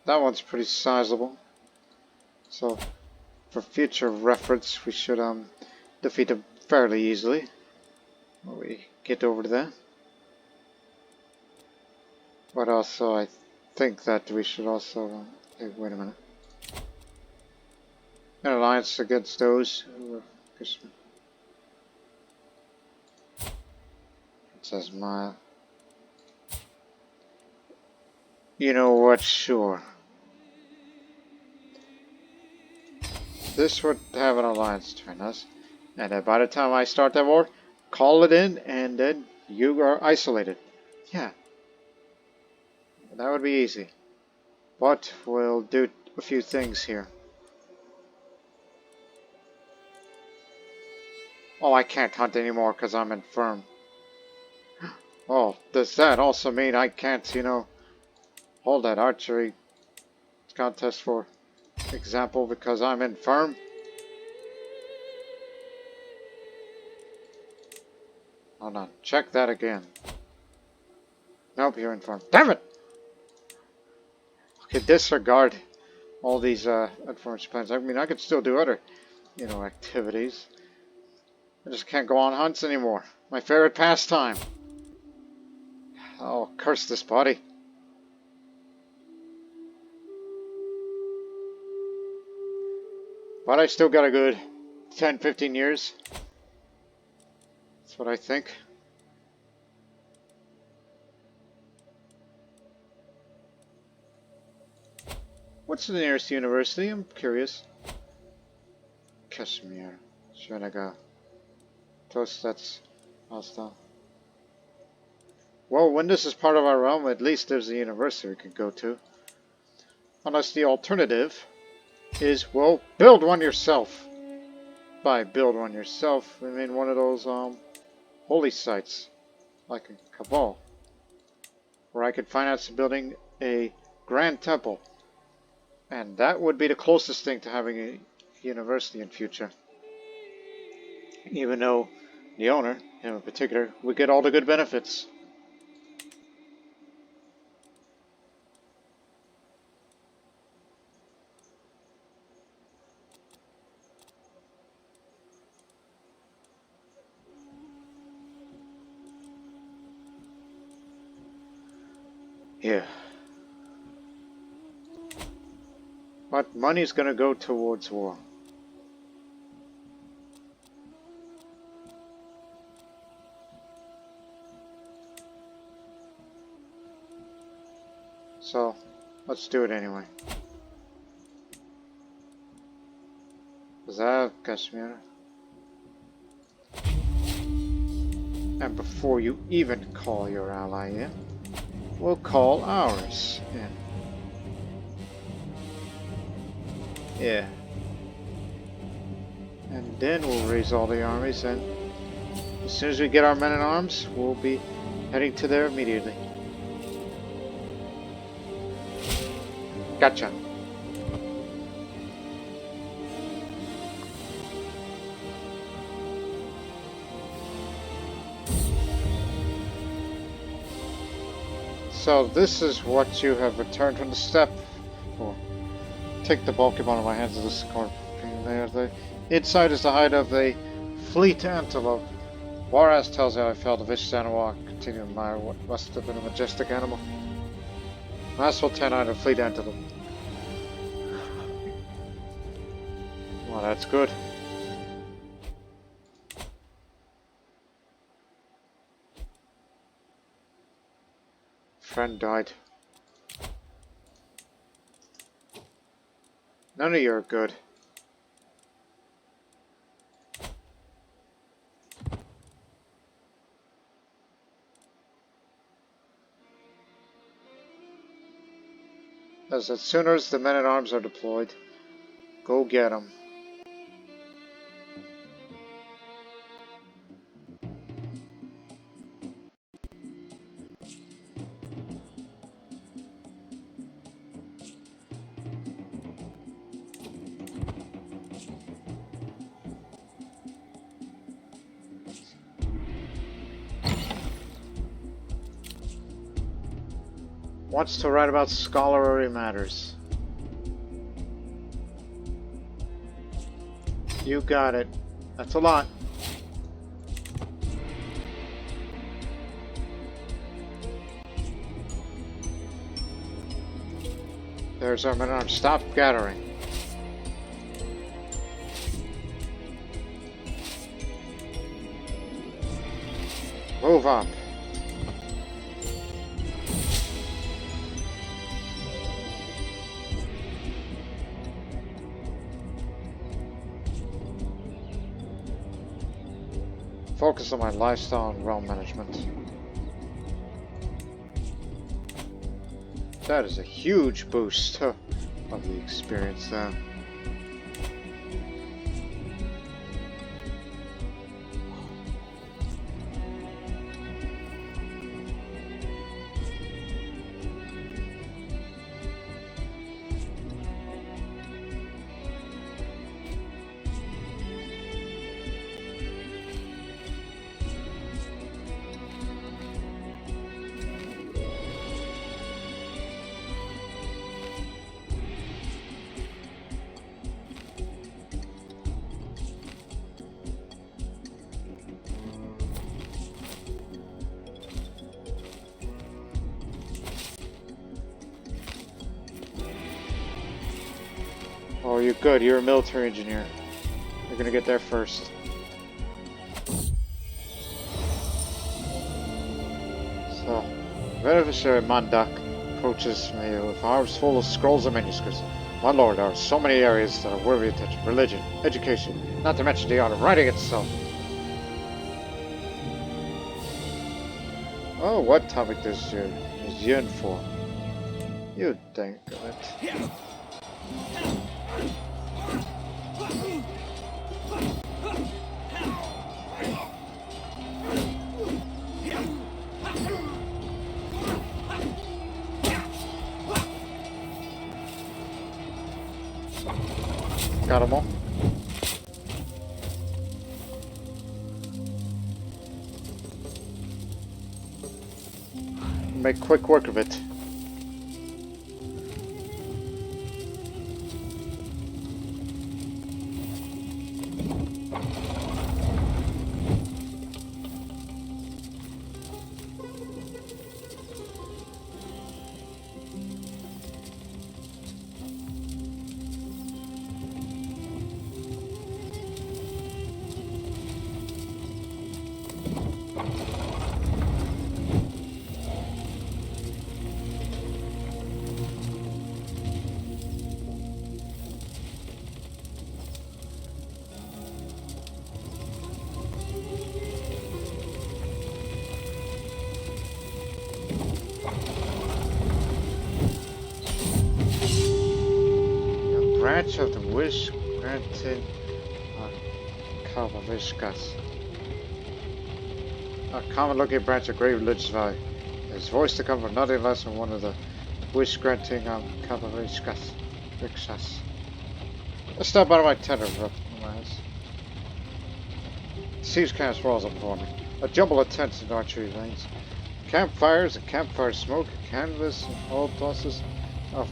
That one's pretty sizable. So for future reference, we should defeat him fairly easily when we get over to there. But also, I think that we should also hey, wait a minute. An alliance against those who it says mile. You know what? Sure. This would have an alliance between us, and then by the time I start that war, call it in, and then you are isolated. Yeah, that would be easy. But we'll do a few things here. Oh, I can't hunt anymore because I'm infirm. Oh, does that also mean I can't, you know, hold that archery contest for example because I'm infirm? Hold on, check that again. Nope, you're infirm. Damn it! Okay, disregard all these information plans. I mean, I could still do other, you know, activities. I just can't go on hunts anymore. My favorite pastime. Oh, curse this body. But I still got a good 10, 15 years. That's what I think. What's the nearest university? I'm curious. Kashmir. Srinagar. Toast, that's hostile. Well, when this is part of our realm, at least there's a university we could go to. Unless the alternative is, well, build one yourself. By build one yourself, I mean one of those holy sites, like in Kabul, where I could finance building a grand temple. And that would be the closest thing to having a university in future. Even though the owner, him in particular, would get all the good benefits. Yeah. But money's gonna go towards war. So, let's do it anyway. Zav Kashmir. And before you even call your ally in, we'll call ours in. Yeah. And then we'll raise all the armies, and as soon as we get our men in arms, we'll be heading to there immediately. Gotcha. So this is what you have returned from the steppe. Oh, take the bulky bone in my hands of the scorpion there. The inside is the hide of a fleet antelope. Juarez tells you I felt a vicious animal. I continue to admire what must have been a majestic animal. Masterful 10-eyed fleet antelope. Well, that's good. Friend died. None of you are good. As soon as the men-at-arms are deployed, go get them. Wants to write about scholarly matters. You got it. That's a lot. There's our men-at-arms. Stop gathering. Move up. Focus on my lifestyle and realm management. That is a huge boost of the experience there. Oh, you're good. You're a military engineer. You're gonna get there first. So, Beneficiary Mandak approaches me with arms full of scrolls and manuscripts. My lord, there are so many areas that are worthy of attention. Religion, education, not to mention the art of writing itself. Oh, what topic is yearn for? You think of it. Got them all. Make quick work of it. Branch of the wish granted Kabbalistas. A common looking branch of great religious value. His voice to come from nothing less than one of the wish granting Kabbalistas. Rikshas. Let's step out of my tent and rub my eyes. Seas cast walls up before me. A jumble of tents and archery lanes. Campfires and campfire smoke, canvas and old tosses.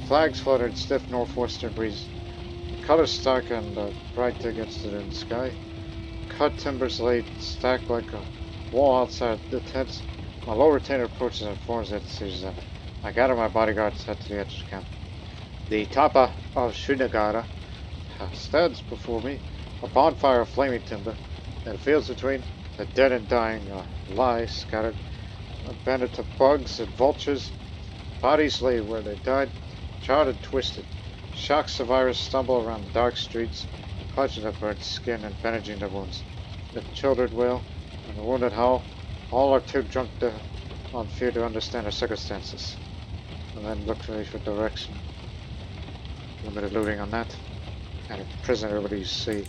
Flags floated in stiff northwestern breeze. Colors stark and bright against the sky. Cut timbers laid stacked like a wall outside the tents. My low retainer approaches and forms at the decisions of it. I gather my bodyguards head to the edge of the camp. The Tapa of Srinagara stands before me, a bonfire of flaming timber, and the fields between, the dead and dying lie scattered, banded of bugs and vultures. Bodies lay where they died, charred and twisted. Shocked survivors stumble around the dark streets, clutching at burnt skin and bandaging their wounds. The children wail, and the wounded howl. All are too drunk on fear to understand their circumstances, and then look for me for direction. limited looting on that. And a prisoner, what do you see?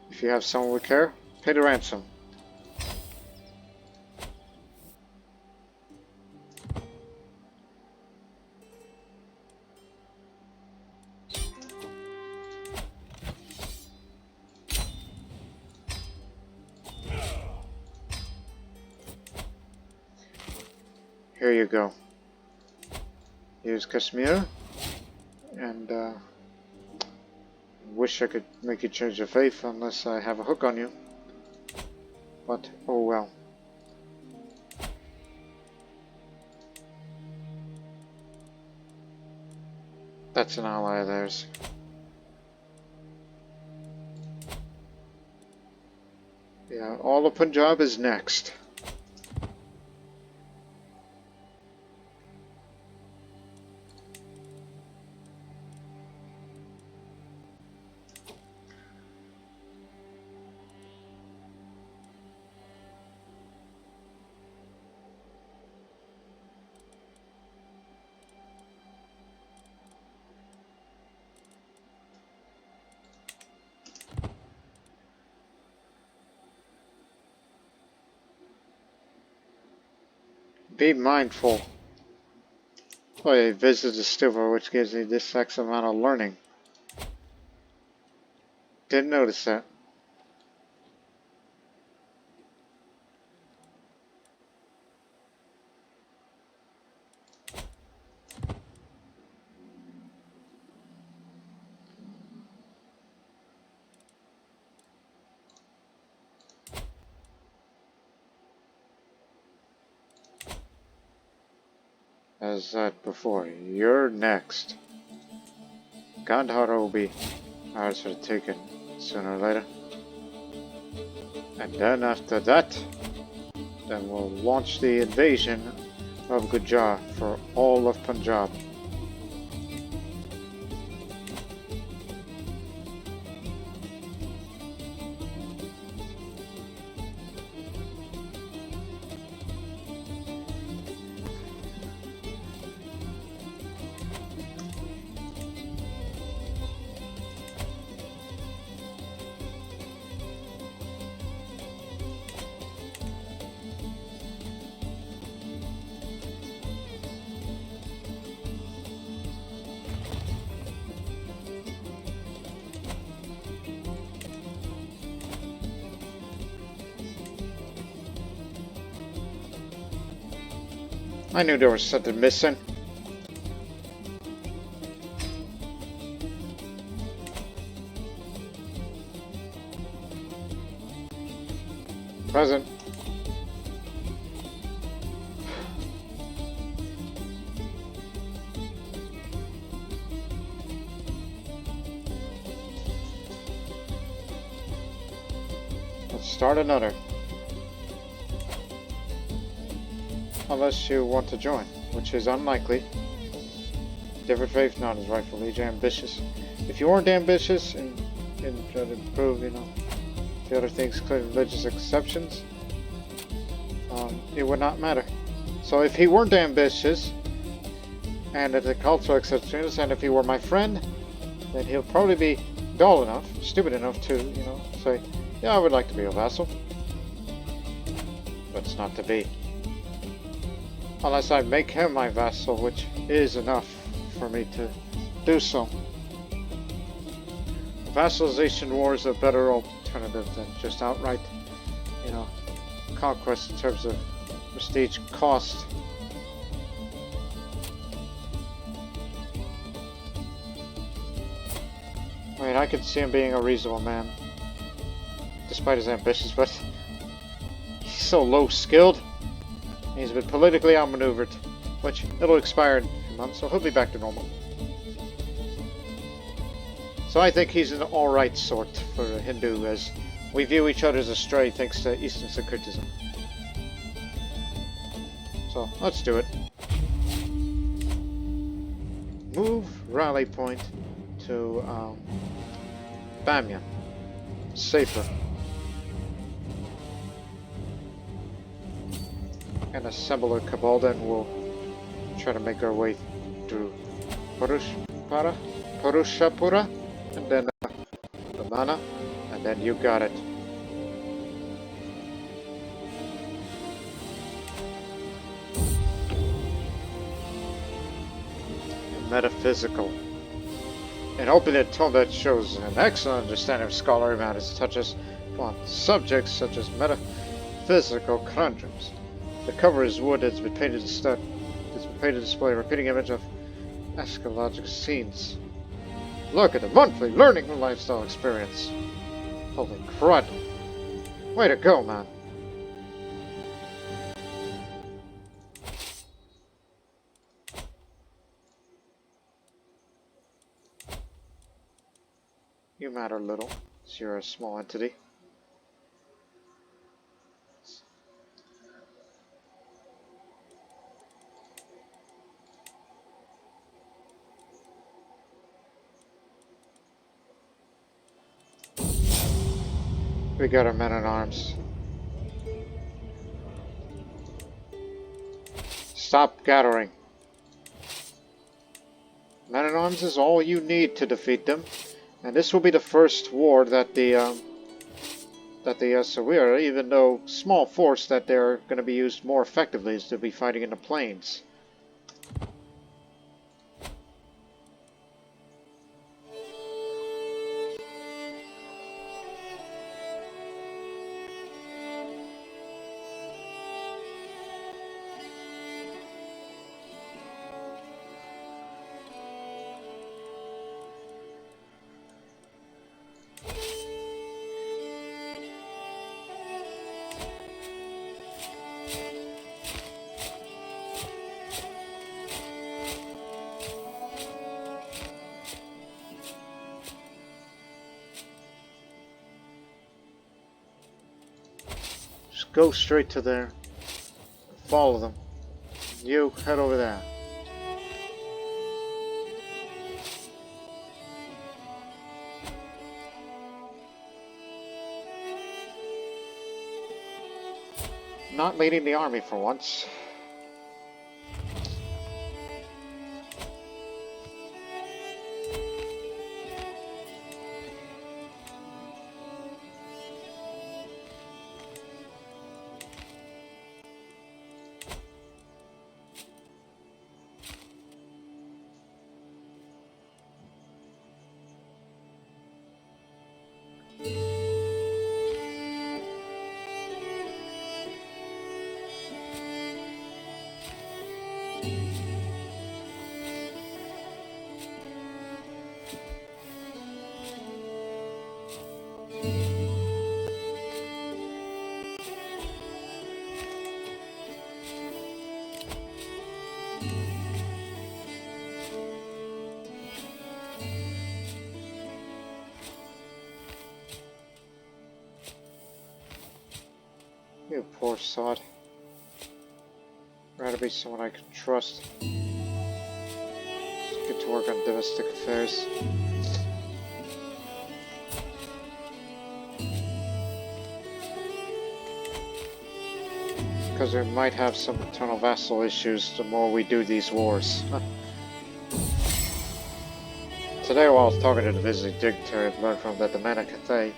If you have someone with care, pay the ransom. Here you go. Use Kashmir, and wish I could make you change your faith unless I have a hook on you. But oh well. That's an ally of theirs. Yeah, all of Punjab is next. Be mindful. Oh yeah, visit the silver, which gives me this X amount of learning. Didn't notice that. As said before, you're next. Gandhar will be ours for the taking sooner or later. And then after that, then we'll launch the invasion of Gujar for all of Punjab. I knew there was something missing. Present. Let's start another. Unless you want to join, which is unlikely. Different faith, not as rightfully ambitious. If you weren't ambitious and try to prove, you know, the other things, including religious exceptions, it would not matter. So if he weren't ambitious, and at the cultural exceptions, and if he were my friend, then he'll probably be dull enough, stupid enough to, you know, say, yeah, I would like to be a vassal. But it's not to be. Unless I make him my vassal, which is enough for me to do so. Vassalization war is a better alternative than just outright, you know, conquest in terms of prestige cost. I mean, I could see him being a reasonable man, despite his ambitions, but he's so low-skilled. He's been politically outmaneuvered, which it'll expire in a few months, so he'll be back to normal. So I think he's an alright sort for a Hindu, as we view each other as astray thanks to Eastern syncretism. So let's do it. Move rally point to Bamyan. Safer. And assemble a cabal, then we'll try to make our way to Purushapura, and then Ramana, and then you got it. Metaphysical. An open-ended tome that shows an excellent understanding of scholarly matters, touches upon subjects such as metaphysical conundrums. The cover is wood. It's been painted to display a repeating image of eschatological scenes. Look at the monthly learning and lifestyle experience. Holy crud! Way to go, man! You matter little, as you're a small entity. We got our men-at-arms. Stop gathering. Men-at-arms is all you need to defeat them. And this will be the first war that the Sawira, even though small force, that they're going to be used more effectively, is to be fighting in the plains. Go straight to there. Follow them. You, head over there. Not leading the army for once. You poor sod. Rather be someone I can trust. Just get to work on domestic affairs. Because we might have some internal vassal issues the more we do these wars. Today, while I was talking to the visiting dignitary, I've learned from that the men of Cathay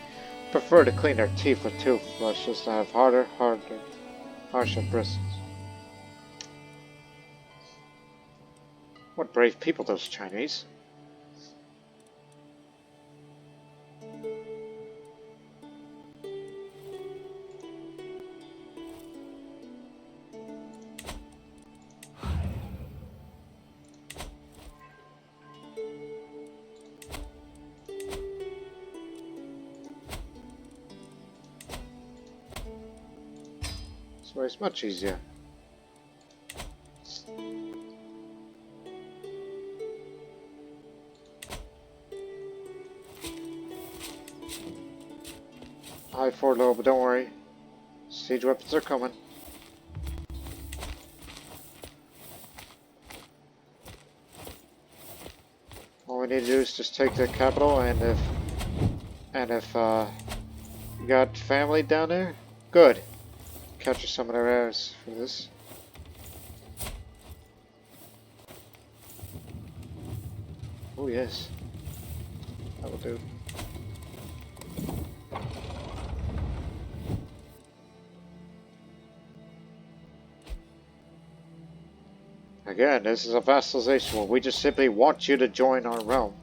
prefer to clean their teeth with toothbrushes to have harsher bristles. What brave people, those Chinese. So it's much easier. High forward low, but don't worry. Siege weapons are coming. All we need to do is just take the capital, and if you got family down there, good. Capture some of their heirs for this. Oh yes. That will do. Again, this is a vassalization where we just simply want you to join our realm.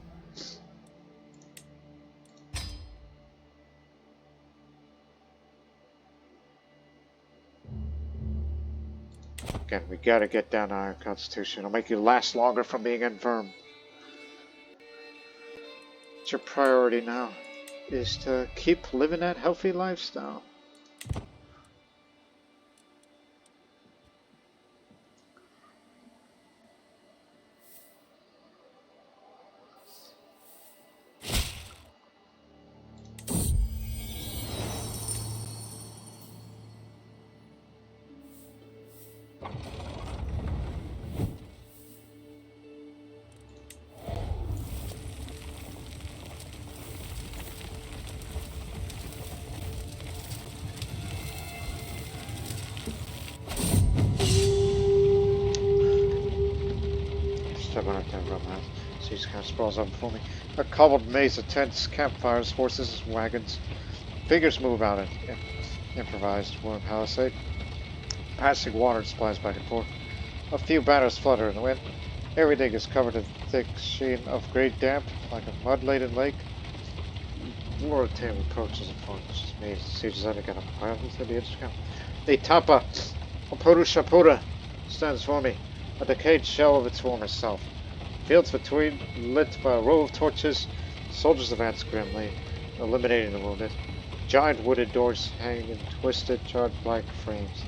Again, we gotta get down our constitution. It'll make you last longer from being infirm. It's your priority now, is to keep living that healthy lifestyle. Still gonna have to run out. See, these kind of sprawls up before me. A cobbled maze of tents, campfires, horses, wagons. Figures move out and improvised wooden palisade. Passing water splies back and forth. A few banners flutter in the wind. Everything is covered in thick sheen of great damp, like a mud-laden lake. War tame approaches and forms me sieges under kind of pile to the edge camp. The Tapa Shapura stands for me, a decayed shell of its former self. Fields between, lit by a row of torches, soldiers advance grimly, eliminating the wounded. Giant wooded doors hang in twisted, charred black frames.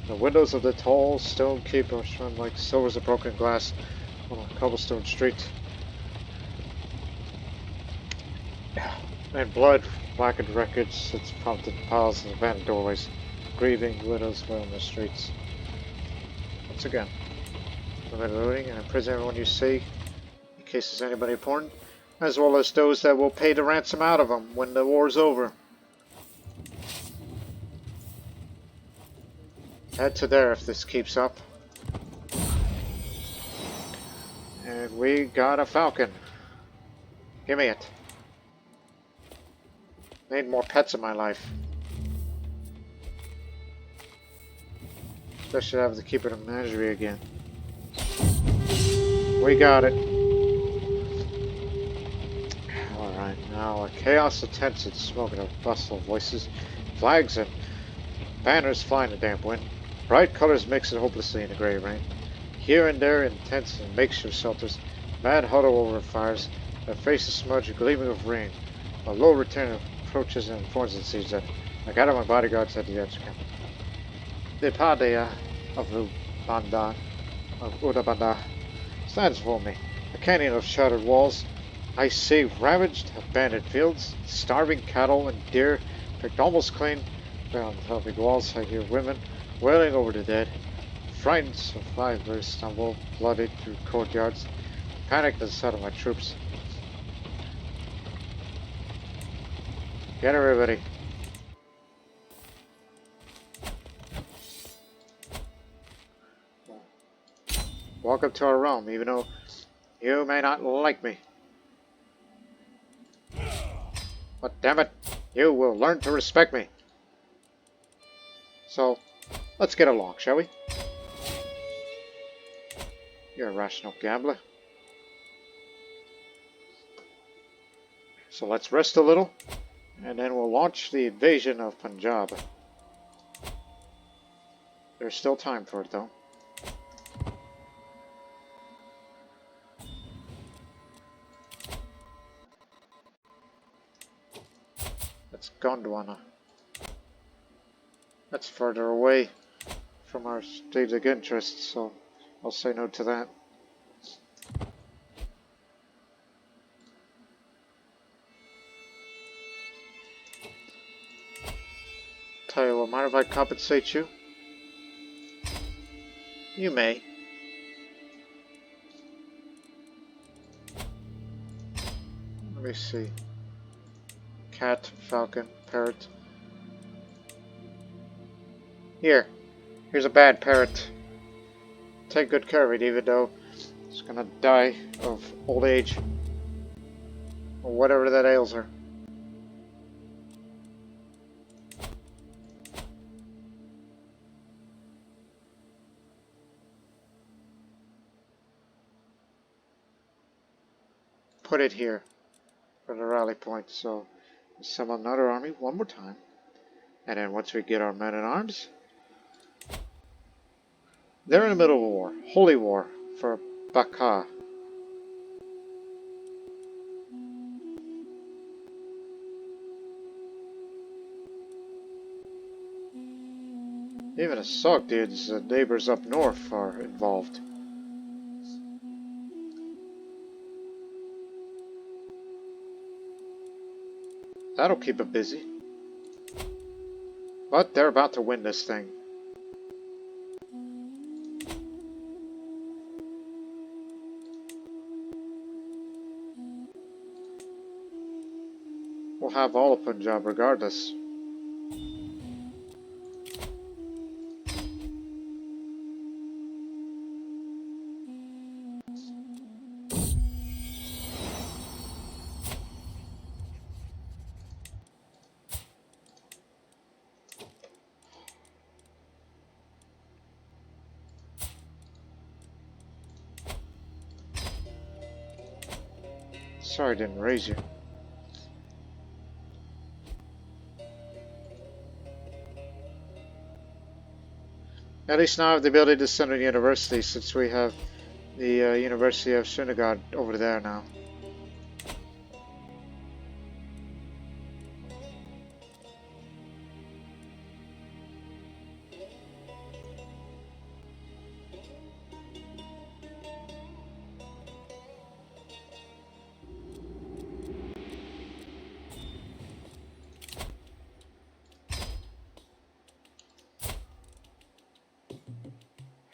The windows of the tall stone keep are shone like silvers of broken glass on a cobblestone street. And blood, blackened wreckage sits prompted piles in abandoned doorways. Grieving widows dwell in the streets. Once again, limit looting and imprison everyone you see, in case there's anybody important, as well as those that will pay the ransom out of them when the war's over. Head to there if this keeps up. And we got a falcon. Give me it. Need more pets in my life. Especially having to keep it in menagerie again. We got it. Alright, now a chaos of tents and smoke and a bustle of voices, flags and banners fly in the damp wind. Bright colors mixing hopelessly in the grey rain. Here and there in tents and makeshift shelters, mad huddle over fires, their faces smudged gleaming with rain. A low return approaches and informs and sees that I got my bodyguards at the edge camp. The Padea of Udabanda stands for me, a canyon of shattered walls. I see ravaged, abandoned fields, starving cattle and deer picked almost clean. Beyond healthy walls, I hear women wailing over the dead. Frightened survivors stumble, bloodied through courtyards. Panicked at the sight of my troops. Get everybody. Welcome to our realm, even though you may not like me. But damn it, you will learn to respect me. So, let's get along, shall we? You're a rational gambler. So let's rest a little, and then we'll launch the invasion of Punjab. There's still time for it, though. That's Gondwana. That's further away from our strategic interests, so I'll say no to that. Tell you what, mind if I compensate you? You may. Let me see. Cat, falcon, parrot. Here's a bad parrot. Take good care of it, even though it's gonna die of old age. or whatever that ails her. Put it here for the rally point. So summon another army one more time, and then once we get our men at arms, they're in the middle of a war, holy war for Baka. Even the Sogdians, the neighbors up north, are involved. That'll keep it busy. But they're about to win this thing. We'll have all of Punjab regardless. Sorry I didn't raise you. At least now I have the ability to send a university, since we have the University of Srinagar over there now.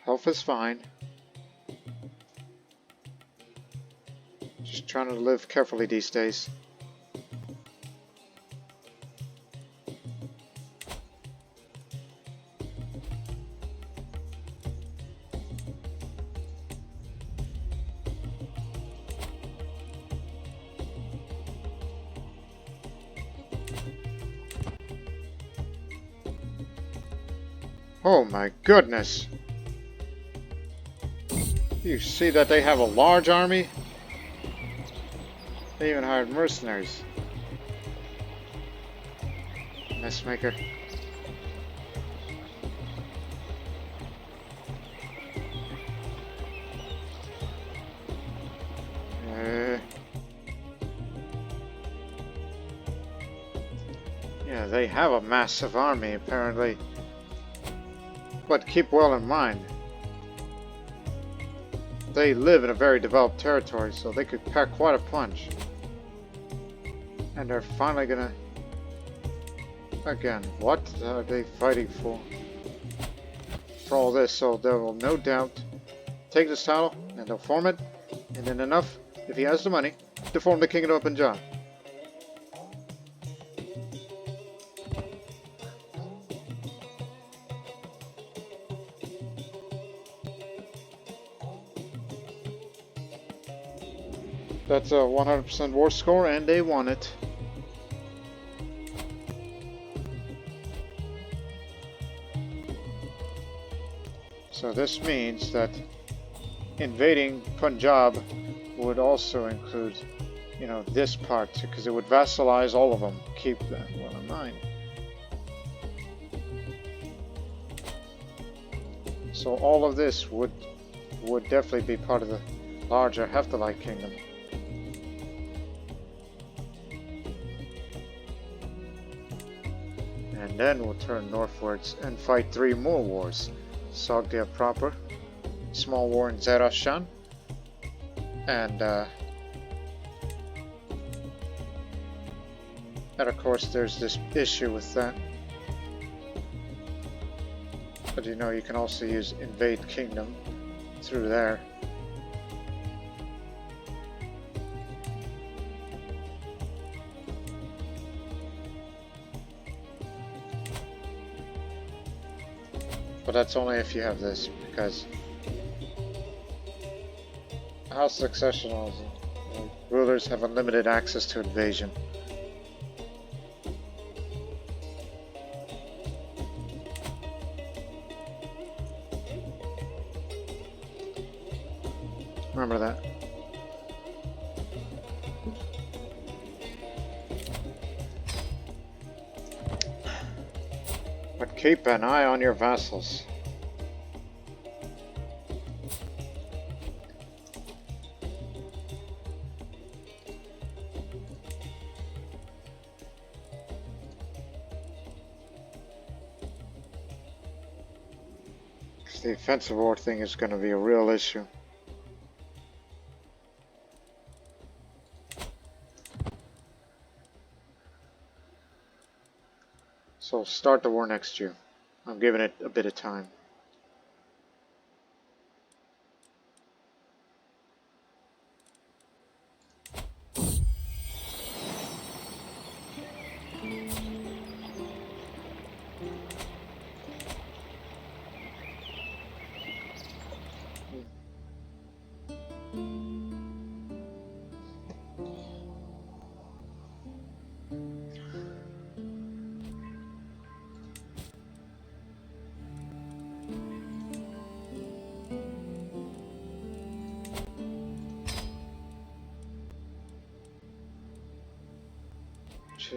Health is fine. Just trying to live carefully these days. Oh my goodness! You see that they have a large army? They even hired mercenaries. Messmaker. Yeah, they have a massive army apparently. But keep well in mind, they live in a very developed territory, so they could pack quite a punch. And they're finally gonna... Again, what are they fighting for? For all this, so they will no doubt take this title, and they'll form it, and then enough, if he has the money, to form the Kingdom of Punjab. That's a 100% war score, and they won it. So this means that invading Punjab would also include, you know, this part, because it would vassalize all of them. Keep that well in mind. So all of this would definitely be part of the larger Hephthalite kingdom. And then we'll turn northwards and fight 3 more wars. Sogdia proper, small war in Zerashan, and of course there's this issue with that. But you know, you can also use invade kingdom through there. But that's only if you have this, because house succession laws rulers have unlimited access to invasion. Remember that. But keep an eye on your vassals. The offensive war thing is going to be a real issue. So start the war next year. I'm giving it a bit of time.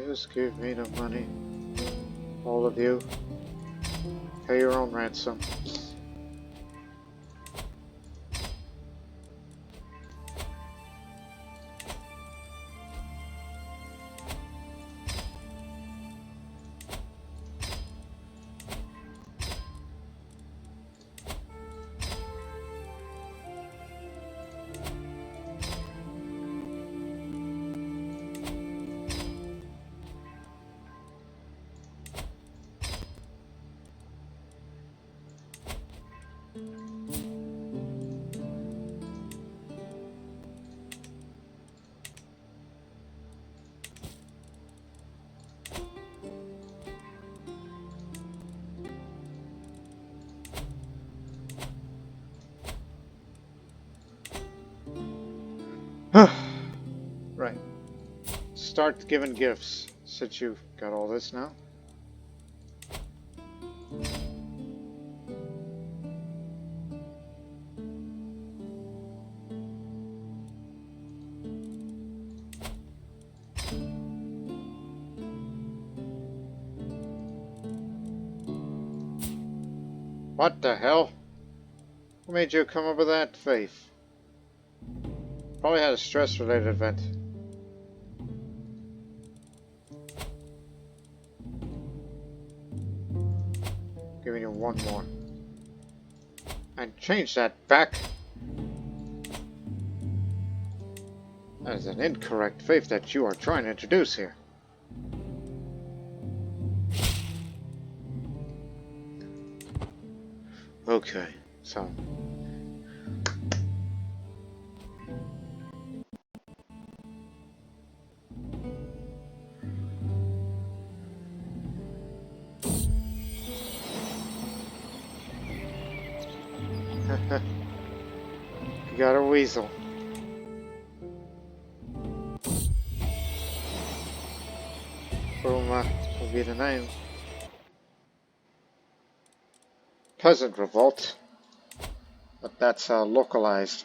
Just give me the money. All of you. Pay your own ransom. Right. Start giving gifts, since you've got all this now. What the hell? What made you come up with that faith? Probably had a stress-related event. Giving you one more. And change that back. That is an incorrect faith that you are trying to introduce here. Okay, so... You got a weasel. Burma will be the name. Peasant revolt. But that's localized.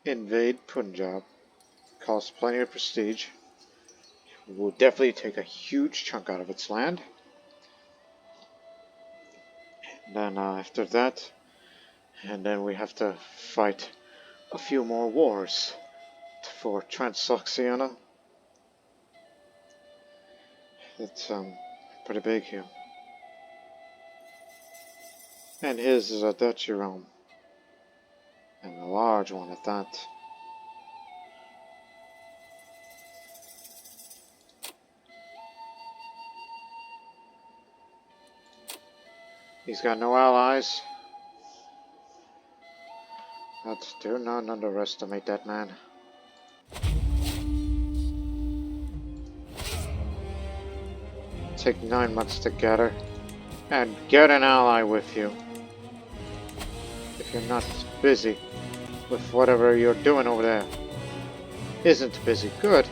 Invade Punjab. Costs plenty of prestige. Will definitely take a huge chunk out of its land. And then after that, and then we have to fight a few more wars for Transoxiana. It's pretty big here. And his is a duchy realm. And a large one at that. He's got no allies. But do not underestimate that man. take 9 months to gather. And get an ally with you. If you're not busy with whatever you're doing over there. Isn't busy. Good.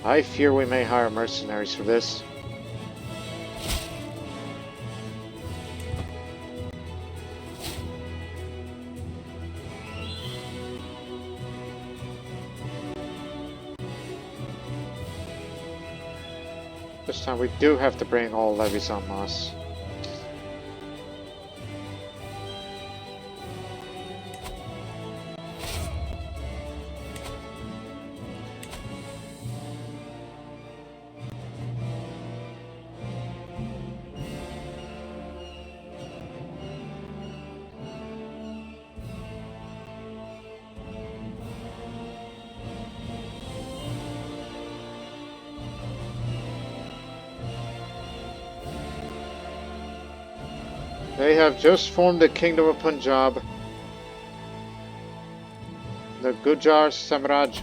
I fear we may hire mercenaries for this. This time we do have to bring all levies on us. They have just formed the Kingdom of Punjab, the Gujar Samraj.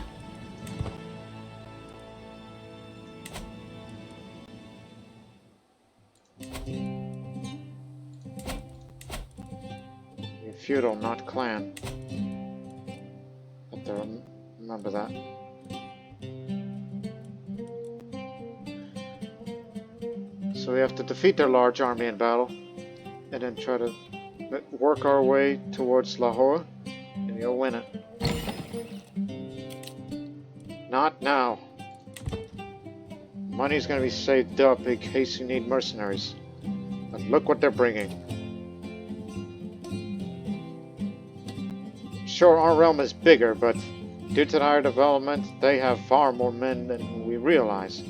A feudal, not clan. Have to remember that. So we have to defeat their large army in battle. And then try to work our way towards Lahore, and you'll win it. Not now. Money's gonna be saved up in case you need mercenaries. But look what they're bringing. Sure, our realm is bigger, but due to our development, they have far more men than we realize.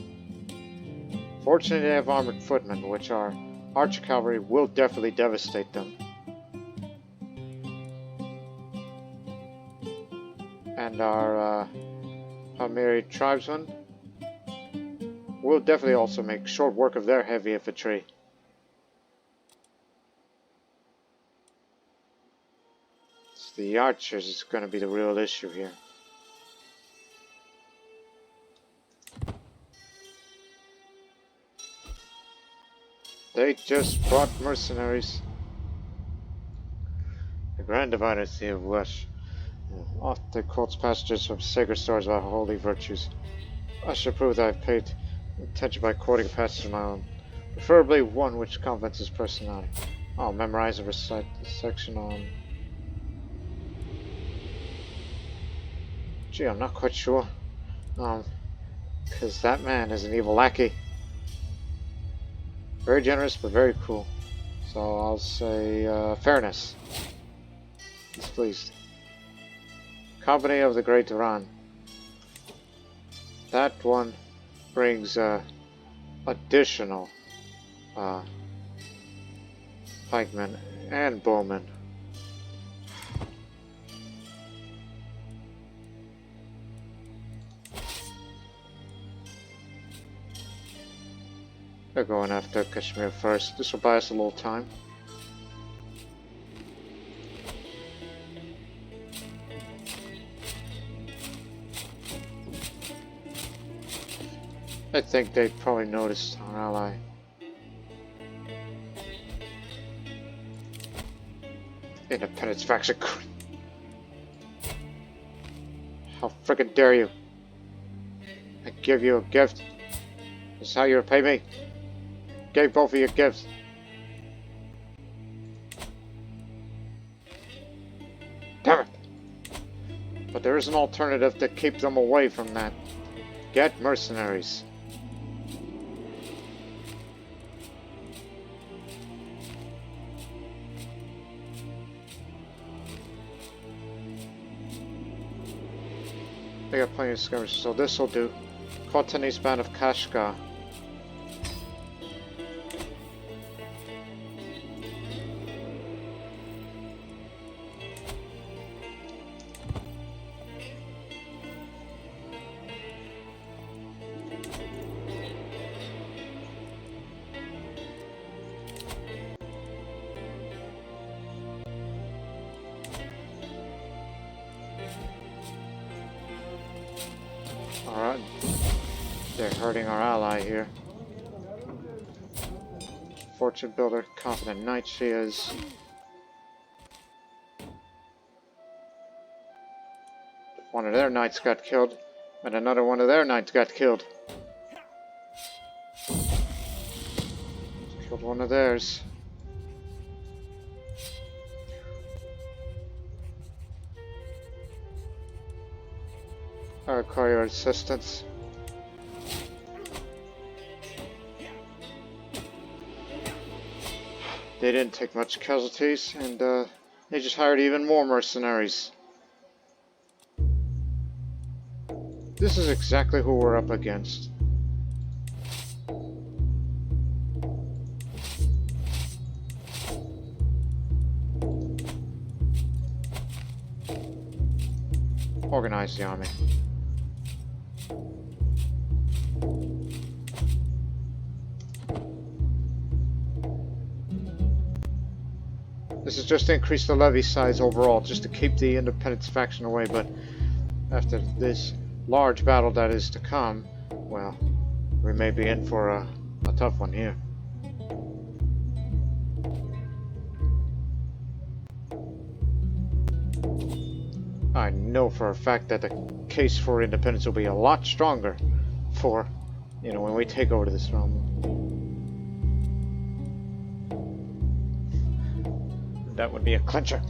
Fortunately, they have armored footmen, which are archer cavalry will definitely devastate them. And our Pamiri tribesmen will definitely also make short work of their heavy infantry. It's the archers is going to be the real issue here. They just brought mercenaries. The Grand Divinity of Wesh. Oft they quotes passages from sacred stories about holy virtues. I should prove that I've paid attention by quoting a passage of my own, preferably one which complements his personality. I'll memorize and recite the section on... Gee, I'm not quite sure. Because that man is an evil lackey. Very generous, but very cruel. So I'll say fairness. He's pleased. Company of the Great Iran. That one brings additional pikemen and bowmen. They're going after Kashmir first. This will buy us a little time. I think they probably noticed our ally. Independence faction. How frickin' dare you? I give you a gift. This is how you repay me. Gave both of your gifts. Damn it! But there is an alternative to keep them away from that. Get mercenaries. They got plenty of skirmishes, so this will do. Courtiers band of Kashgar. Alright. They're hurting our ally here. Fortune builder, confident knight she is. One of their knights got killed, and another one of their knights got killed. Killed one of theirs. I require your assistance. They didn't take much casualties, and they just hired even more mercenaries. This is exactly who we're up against. Organize the army. This is just to increase the levy size overall, just to keep the independence faction away, but after this large battle that is to come, well, we may be in for a tough one here. I know for a fact that the case for independence will be a lot stronger for, you know, when we take over this realm. That would be a clincher.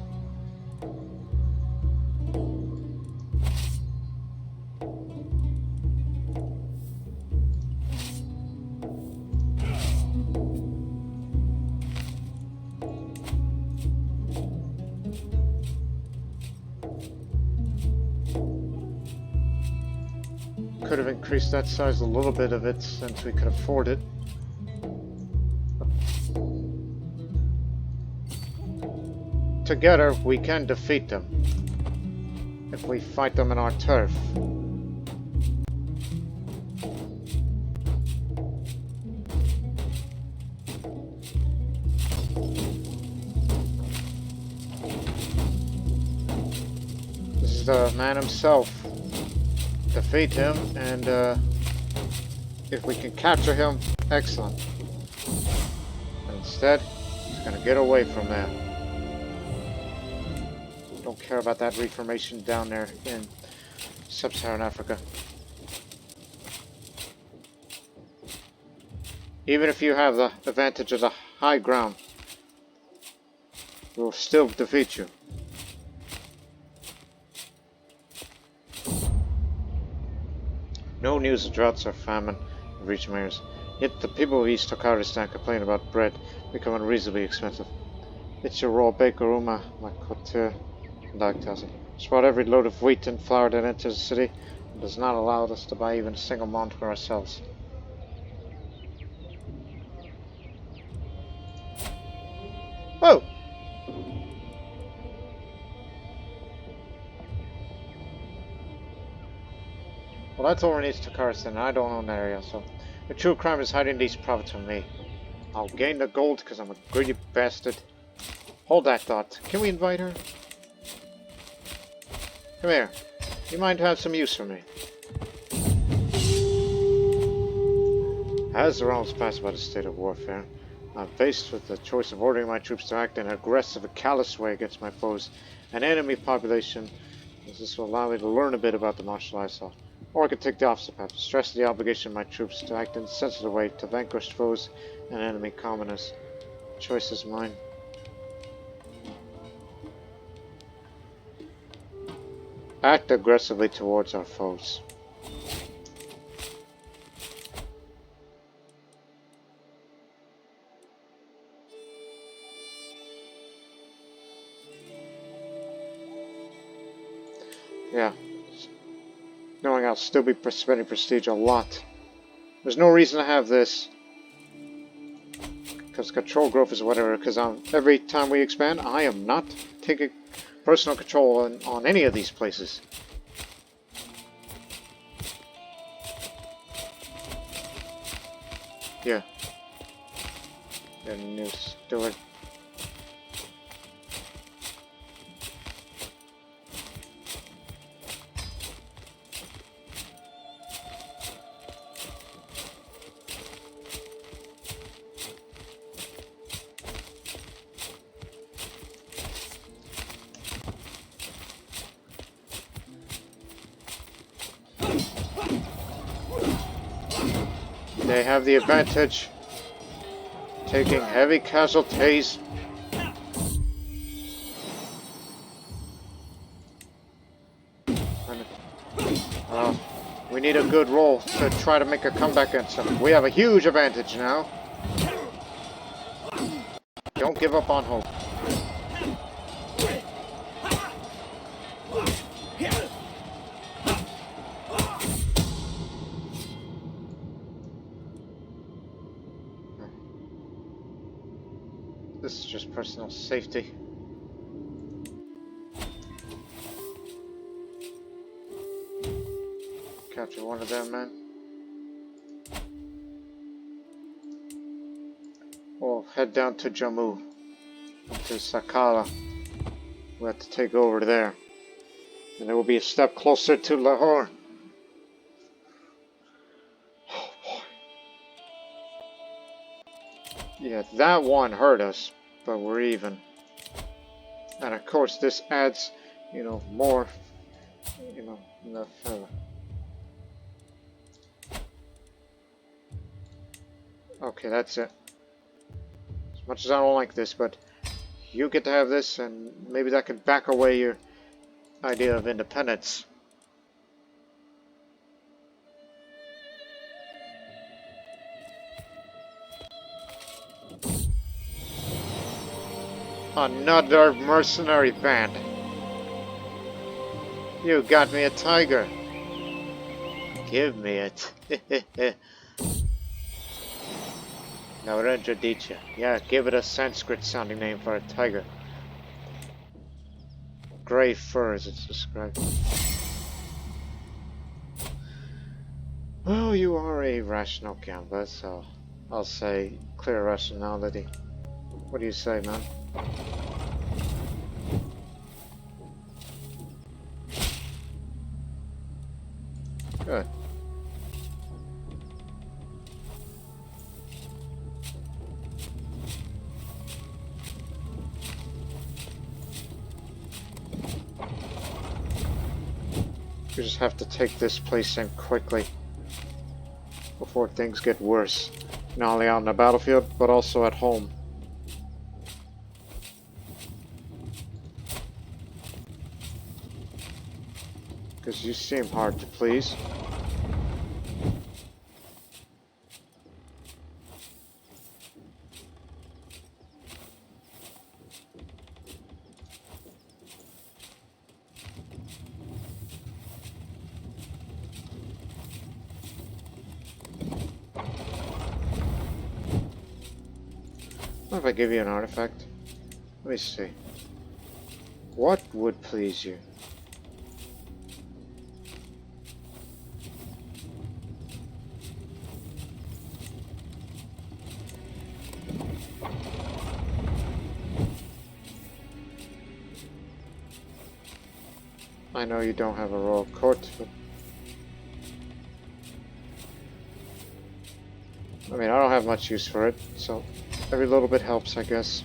Could have increased that size a little bit of it since we could afford it. Together we can defeat them if we fight them in our turf. This is the man himself. Defeat him, and if we can capture him, excellent. But instead, he's gonna get away from there. Don't care about that reformation down there in sub-Saharan Africa. Even if you have the advantage of the high ground, we'll still defeat you. No news of droughts or famine have reached Pamirs, yet the people of East Turkestan complain about bread becoming unreasonably expensive. It's your raw baker Uma, my Courtier, Dag tells it. Just bought every load of wheat and flour that enters the city, and does not allow us to buy even a single mount for ourselves. Oh! Well, that's all we need to Turkestan, and I don't own that area, so the true crime is hiding these profits from me. I'll gain the gold because I'm a greedy bastard. Hold that thought. Can we invite her? Come here. You might have some use for me. As the realms pass by the state of warfare, I'm faced with the choice of ordering my troops to act in an aggressive and callous way against my foes and enemy population, as this will allow me to learn a bit about the martial arts. Or I could take the opposite path, stress the obligation of my troops to act in a sensitive way to vanquish foes and enemy commoners. The choice is mine. Act aggressively towards our foes. Yeah. Knowing I'll still be spending prestige a lot. There's no reason to have this. Because control growth is whatever, because every time we expand, I am not taking personal control on any of these places. Yeah. Then news. Do it. They have the advantage, taking heavy casualties. We need a good roll to try to make a comeback against them. We have a huge advantage now. Don't give up on hope. This is just personal safety. Capture one of them, man. We'll head down to Jammu, to Sakala. We have to take over there. And it will be a step closer to Lahore. Oh boy. Yeah, that one hurt us, but we're even. And of course this adds, more, enough. Okay, that's it. As much as I don't like this, but you get to have this, and maybe that could back away your idea of independence. Another mercenary band. You got me a tiger. Give me it. Narendra. Yeah, give it a Sanskrit sounding name for a tiger. Grey fur as it's described. Well, you are a rational gambler, so I'll say clear rationality. What do you say, man? Good. We just have to take this place in quickly before things get worse. Not only on the battlefield, but also at home. Because you seem hard to please. What if I give you an artifact? Let me see. What would please you? I know you don't have a royal court, but I mean, I don't have much use for it, so every little bit helps, I guess.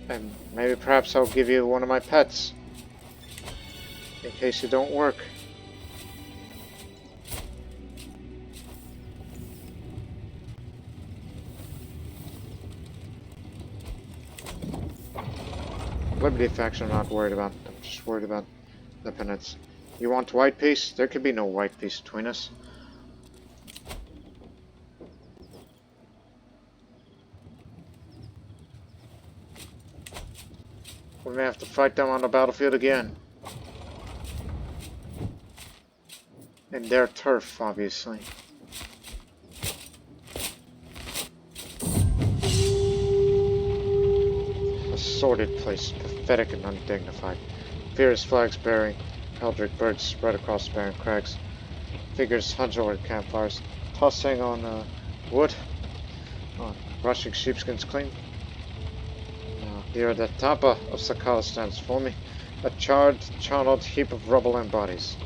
And maybe perhaps I'll give you one of my pets, in case it don't work. Liberty faction I'm not worried about. I'm just worried about independence. You want white peace? There could be no white peace between us. We may have to fight them on the battlefield again. In their turf, obviously. A sordid place, pathetic and undignified. Fierce flags bearing eldritch birds spread across barren crags. Figures hunched over campfires, tossing on wood, brushing sheepskins clean. Here the Tapa of Sakala stands before me, a charred, channeled heap of rubble and bodies.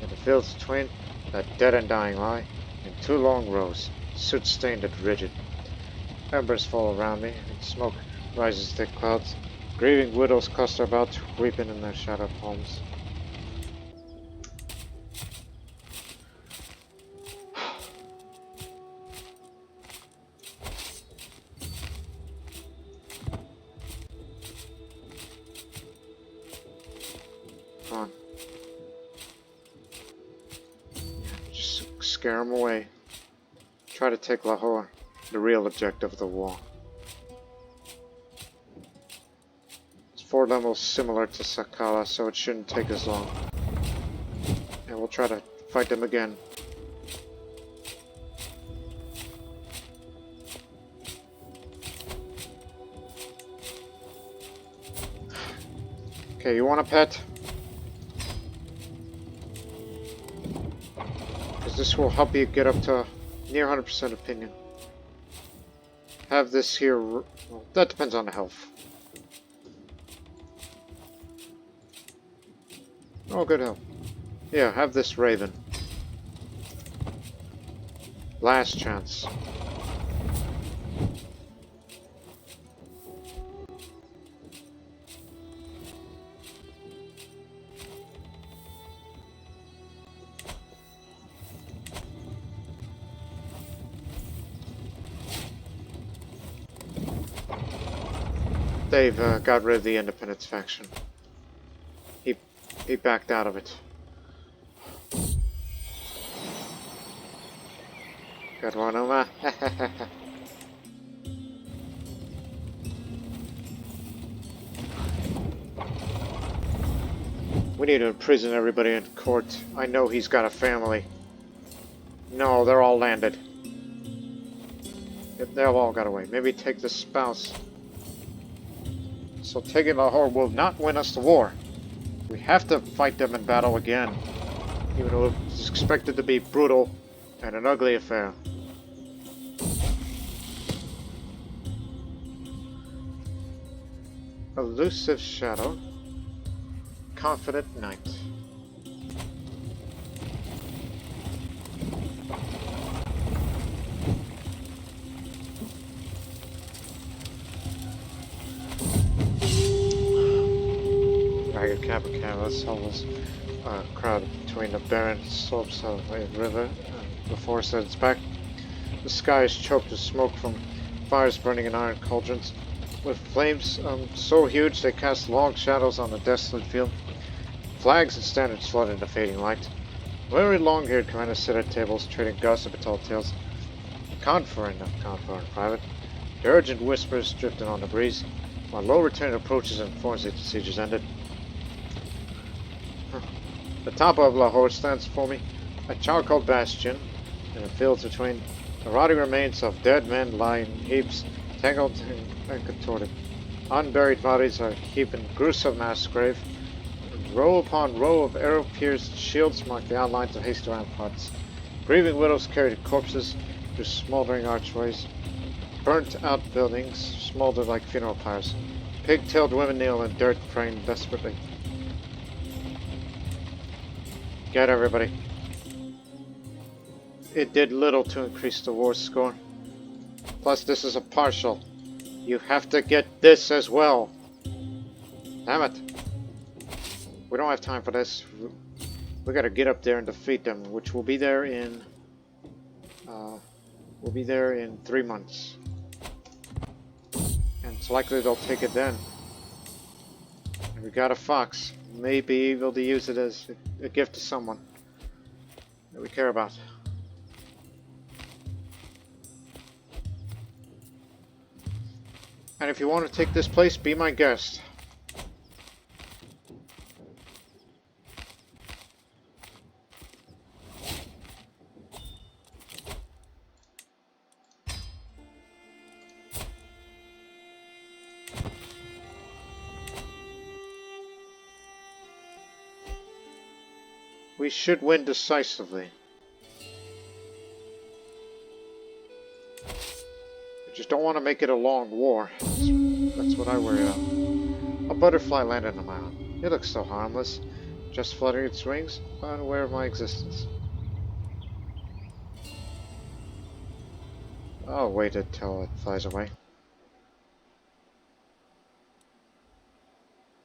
In the fields between, that dead and dying lie, in two long rows, soot-stained and rigid. Embers fall around me, and smoke rises thick clouds. Grieving widows cluster about, weeping in their shattered homes. scare them away. Try to take Lahore, the real objective of the war. It's 4 levels similar to Sakala, so it shouldn't take as long. And we'll try to fight them again. Okay, you want a pet? Because this will help you get up to near 100% opinion. Have this here... Well, that depends on the health. Oh, good health. Yeah, have this raven. Last chance. They've got rid of the Independence faction. He backed out of it. Good one, Uma. We need to imprison everybody in court. I know he's got a family. No, they're all landed. They've all got away. Maybe take the spouse. So taking Lahore will not win us the war. We have to fight them in battle again. Even though it's expected to be brutal and an ugly affair. Elusive shadow. Confident knight. Ragged cap and canvas, almost crowd between the barren slopes of a river and the forest at its back. The sky is choked with smoke from fires burning in iron cauldrons, with flames so huge they cast long shadows on the desolate field. Flags and standards flood in the fading light. Very long-haired commanders sit at tables, trading gossip and tall tales, conferring in private. The urgent whispers drifting on the breeze, while low return approaches and informs that the siege is ended. The top of Lahore stands for me, a charcoal bastion, in the fields between the rotting remains of dead men lie in heaps, tangled and contorted. Unburied bodies are heaped in gruesome mass grave. Row upon row of arrow-pierced shields mark the outlines of hasty ramparts. Grieving widows carry corpses through smoldering archways. Burnt-out buildings smolder like funeral pyres. Pig-tailed women kneel in dirt, praying desperately. Get everybody. It did little to increase the war score. Plus, this is a partial. You have to get this as well. Damn it. We don't have time for this. We gotta get up there and defeat them, which will be there in... we'll be there in 3 months. And it's likely they'll take it then. And we got a fox. Maybe able to use it as a gift to someone that we care about. And if you want to take this place, be my guest. We should win decisively. We just don't want to make it a long war. That's what I worry about. A butterfly landed on my arm. It looks so harmless, just fluttering its wings, unaware of my existence. I'll wait until it flies away.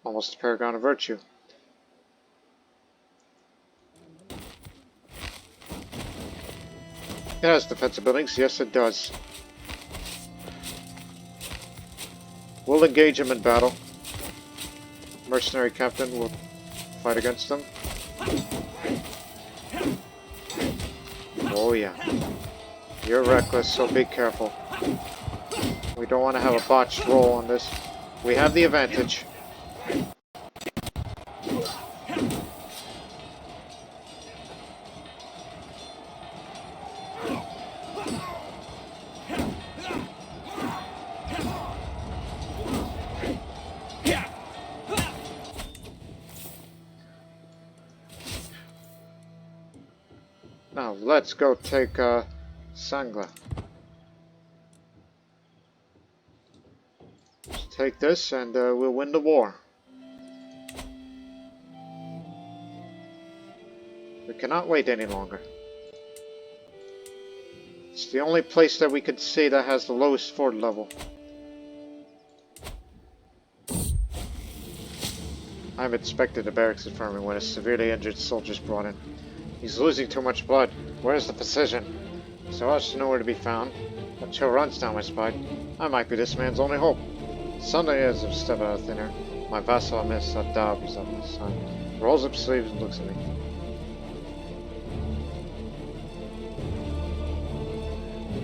Almost a paragon of virtue. It has defensive buildings, yes it does. We'll engage him in battle. Mercenary captain will fight against them. Oh Oh yeah. You're reckless, so be careful. We don't want to have a botched roll on this. We have the advantage. Now, let's go take Sangla. Just take this and we'll win the war. We cannot wait any longer. It's the only place that we can see that has the lowest fort level. I've inspected the barracks infirmary when a severely injured soldier's brought in. He's losing too much blood. Where's the physician? So as to know where to be found. A chill runs down my spine. I might be this man's only hope. Sunday as if step out of thin air. My vassal Miss Adab is up his side. Rolls up sleeves and looks at me.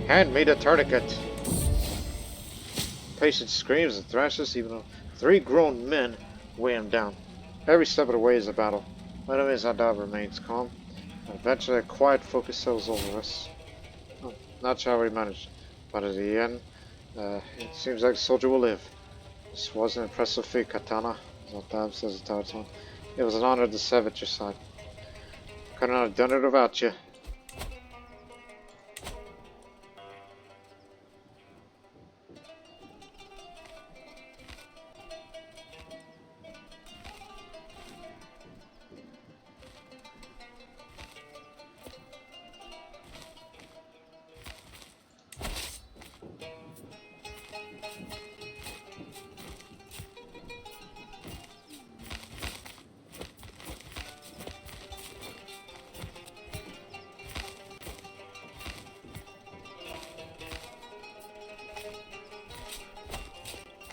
Hand me the tourniquet. Patient screams and thrashes even though 3 grown men weigh him down. Every step of the way is a battle. But Miss Adab remains calm. Eventually a quiet focus settles over us. Oh, not sure how we managed, but at the end, it seems like the soldier will live. This was an impressive feat, Katana, as Dab says the time. It was an honor to serve at your side. Could not have done it without you.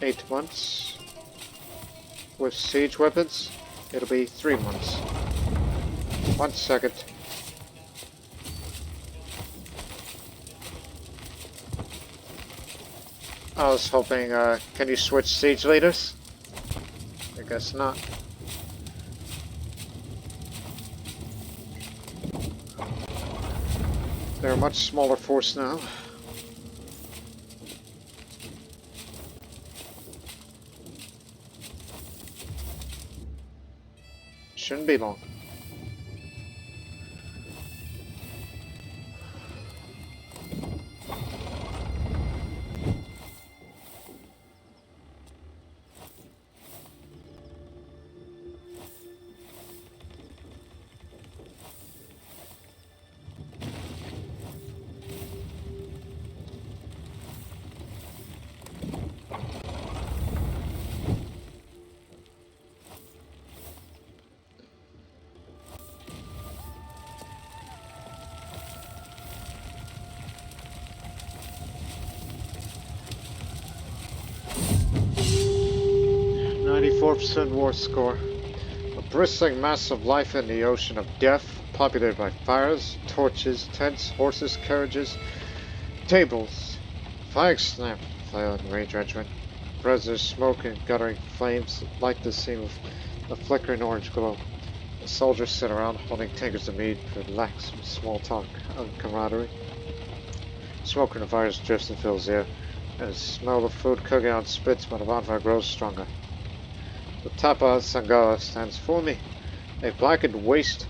Eight months. With siege weapons, it'll be 3 months. 1 second. I was hoping, can you switch siege leaders? I guess not. They're a much smaller force now. Shouldn't be long. .4% war score. A bristling mass of life in the ocean of death, populated by fires, torches, tents, horses, carriages, tables. Flags snap, flail and rage regiment. Braziers, smoke and guttering flames light the scene with a flickering orange glow. The soldiers sit around holding tankards of mead, relaxed with small talk and camaraderie. Smoke from the fires drifts and fills the air, and the smell of food cooking on spits when the bonfire grows stronger. The Tapa Sangala stands for me, a blackened waste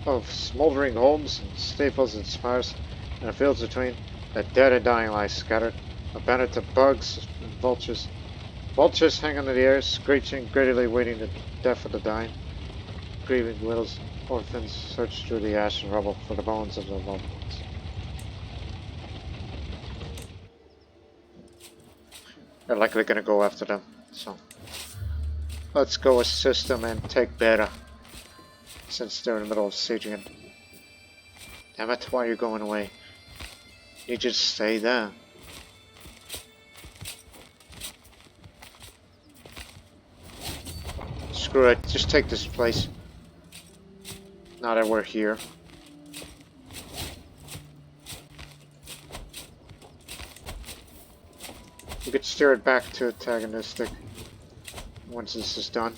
of smoldering homes and staples and spires, and the fields between, the dead and dying lie scattered, abandoned to bugs and vultures. Vultures hang in the air, screeching, greedily waiting the death of the dying. Grieving widows, orphans search through the ash and rubble for the bones of their loved ones. They're likely going to go after them, so let's go assist them and take Bera, since they're in the middle of sieging. Damn it, why are you going away? You just stay there. Screw it, just take this place. Now that we're here. You could steer it back to antagonistic once this is done.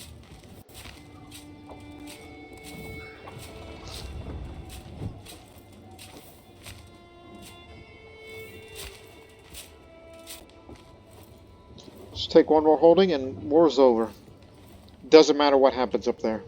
Just take one more holding and war's over. Doesn't matter what happens up there.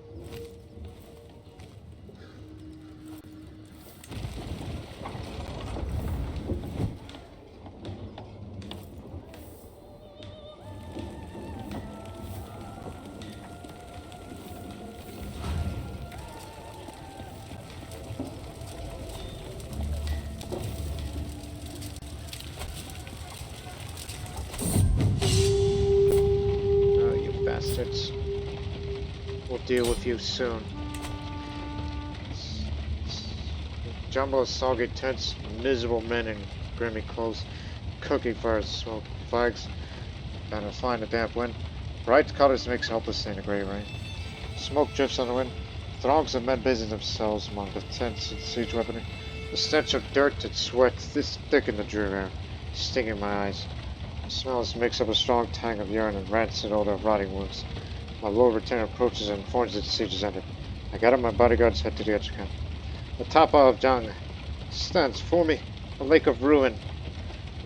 We'll deal with you soon. Jumbo, soggy tents, miserable men in grimy clothes, cooking fires, smoke, flags, and a fine a damp wind. Bright colors makes helpless in a grey rain. Smoke drifts on the wind. Throngs of men busy themselves among the tents and siege weaponry. The stench of dirt and sweat this thick in the dreary air, stinging my eyes. The smells mix up a strong tang of urine and rancid odor of rotting wounds. My Lord Lieutenant approaches and informs that the siege is ended. I gather my bodyguards head to the edge of camp. The Tapa of Jang stands before me, a lake of ruin.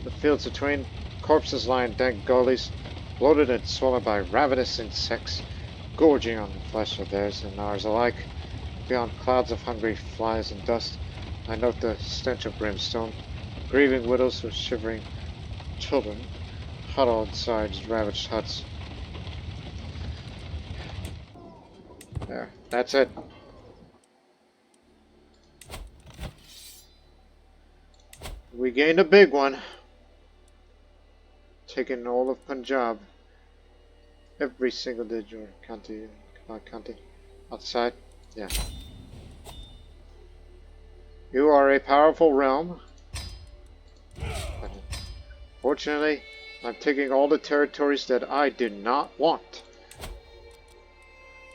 The fields between, corpses lie in dank gullies, bloated and swollen by ravenous insects, gorging on the flesh of theirs and ours alike. Beyond clouds of hungry flies and dust, I note the stench of brimstone, grieving widows with shivering children, huddle inside ravaged huts. There, that's it. We gained a big one. Taking all of Punjab. Every single digital county, outside. Yeah. You are a powerful realm. But fortunately, I'm taking all the territories that I do not want.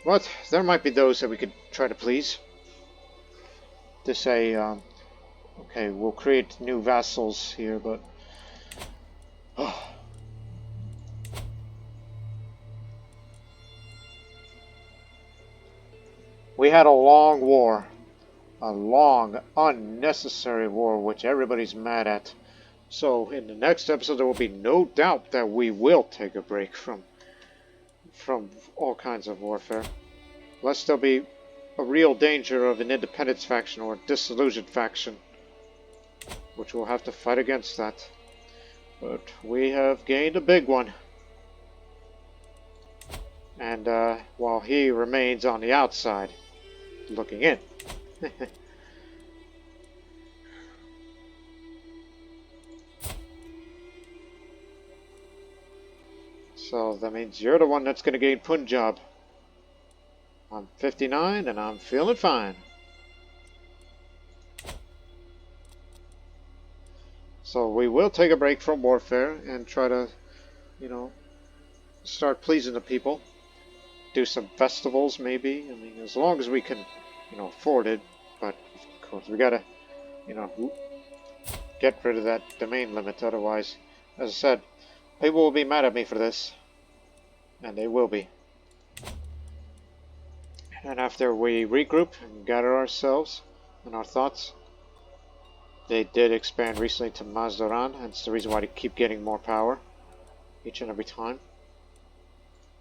But there might be those that we could try to please. To say, okay, we'll create new vassals here, but we had a long war. A long, unnecessary war, which everybody's mad at. So, in the next episode, there will be no doubt that we will take a break from all kinds of warfare. Lest there be a real danger of an independence faction or a disillusioned faction, which we'll have to fight against that. But we have gained a big one. And while he remains on the outside, looking in. So that means you're the one that's going to gain Punjab. I'm 59 and I'm feeling fine. So we will take a break from warfare and try to, start pleasing the people. Do some festivals maybe. I mean, as long as we can, afford it. But of course we gotta, get rid of that domain limit. Otherwise, as I said, people will be mad at me for this. And they will be. And after we regroup and gather ourselves and our thoughts, they did expand recently to Mazdaran, and it's the reason why they keep getting more power each and every time.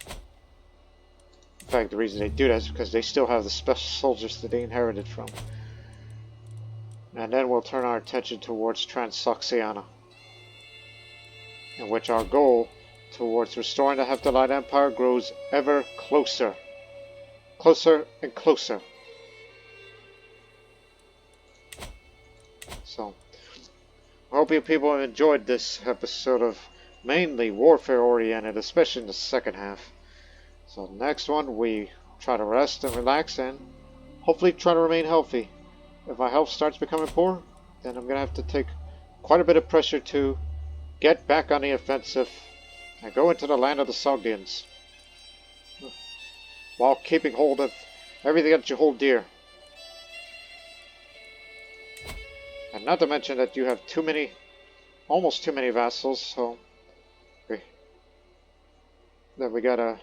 In fact, the reason they do that is because they still have the special soldiers that they inherited from. And then we'll turn our attention towards Transoxiana, in which our goal towards restoring the Hephthalite Empire grows ever closer. Closer and closer. So, I hope you people have enjoyed this episode of mainly warfare oriented, especially in the second half. So next one we try to rest and relax and hopefully try to remain healthy. If my health starts becoming poor, then I'm going to have to take quite a bit of pressure to get back on the offensive and go into the land of the Sogdians, while keeping hold of everything that you hold dear. And not to mention that you have almost too many vassals, so that we gotta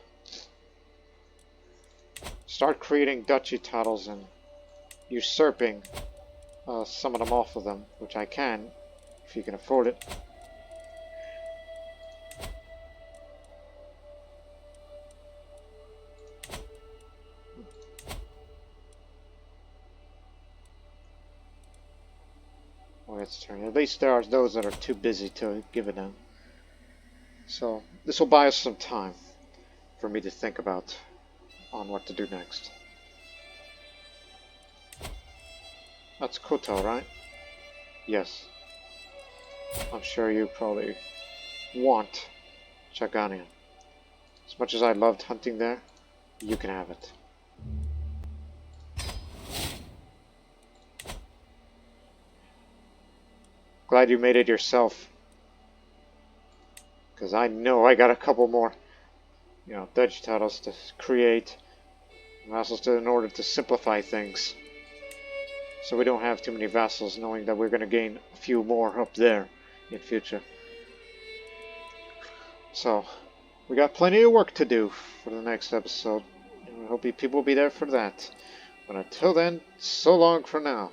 start creating duchy titles and usurping some of them off of them, which I can, if you can afford it. Oh, it's turn. At least there are those that are too busy to give it them. So this will buy us some time for me to think about on what to do next. That's Koto, right? Yes. I'm sure you probably want Chaganian. As much as I loved hunting there, you can have it. Glad you made it yourself. Because I know I got a couple more, Dutch titles to create. Vassals in order to simplify things. So we don't have too many vassals, knowing that we're going to gain a few more up there in future. So, we got plenty of work to do for the next episode. And I hope people will be there for that. But until then, so long for now.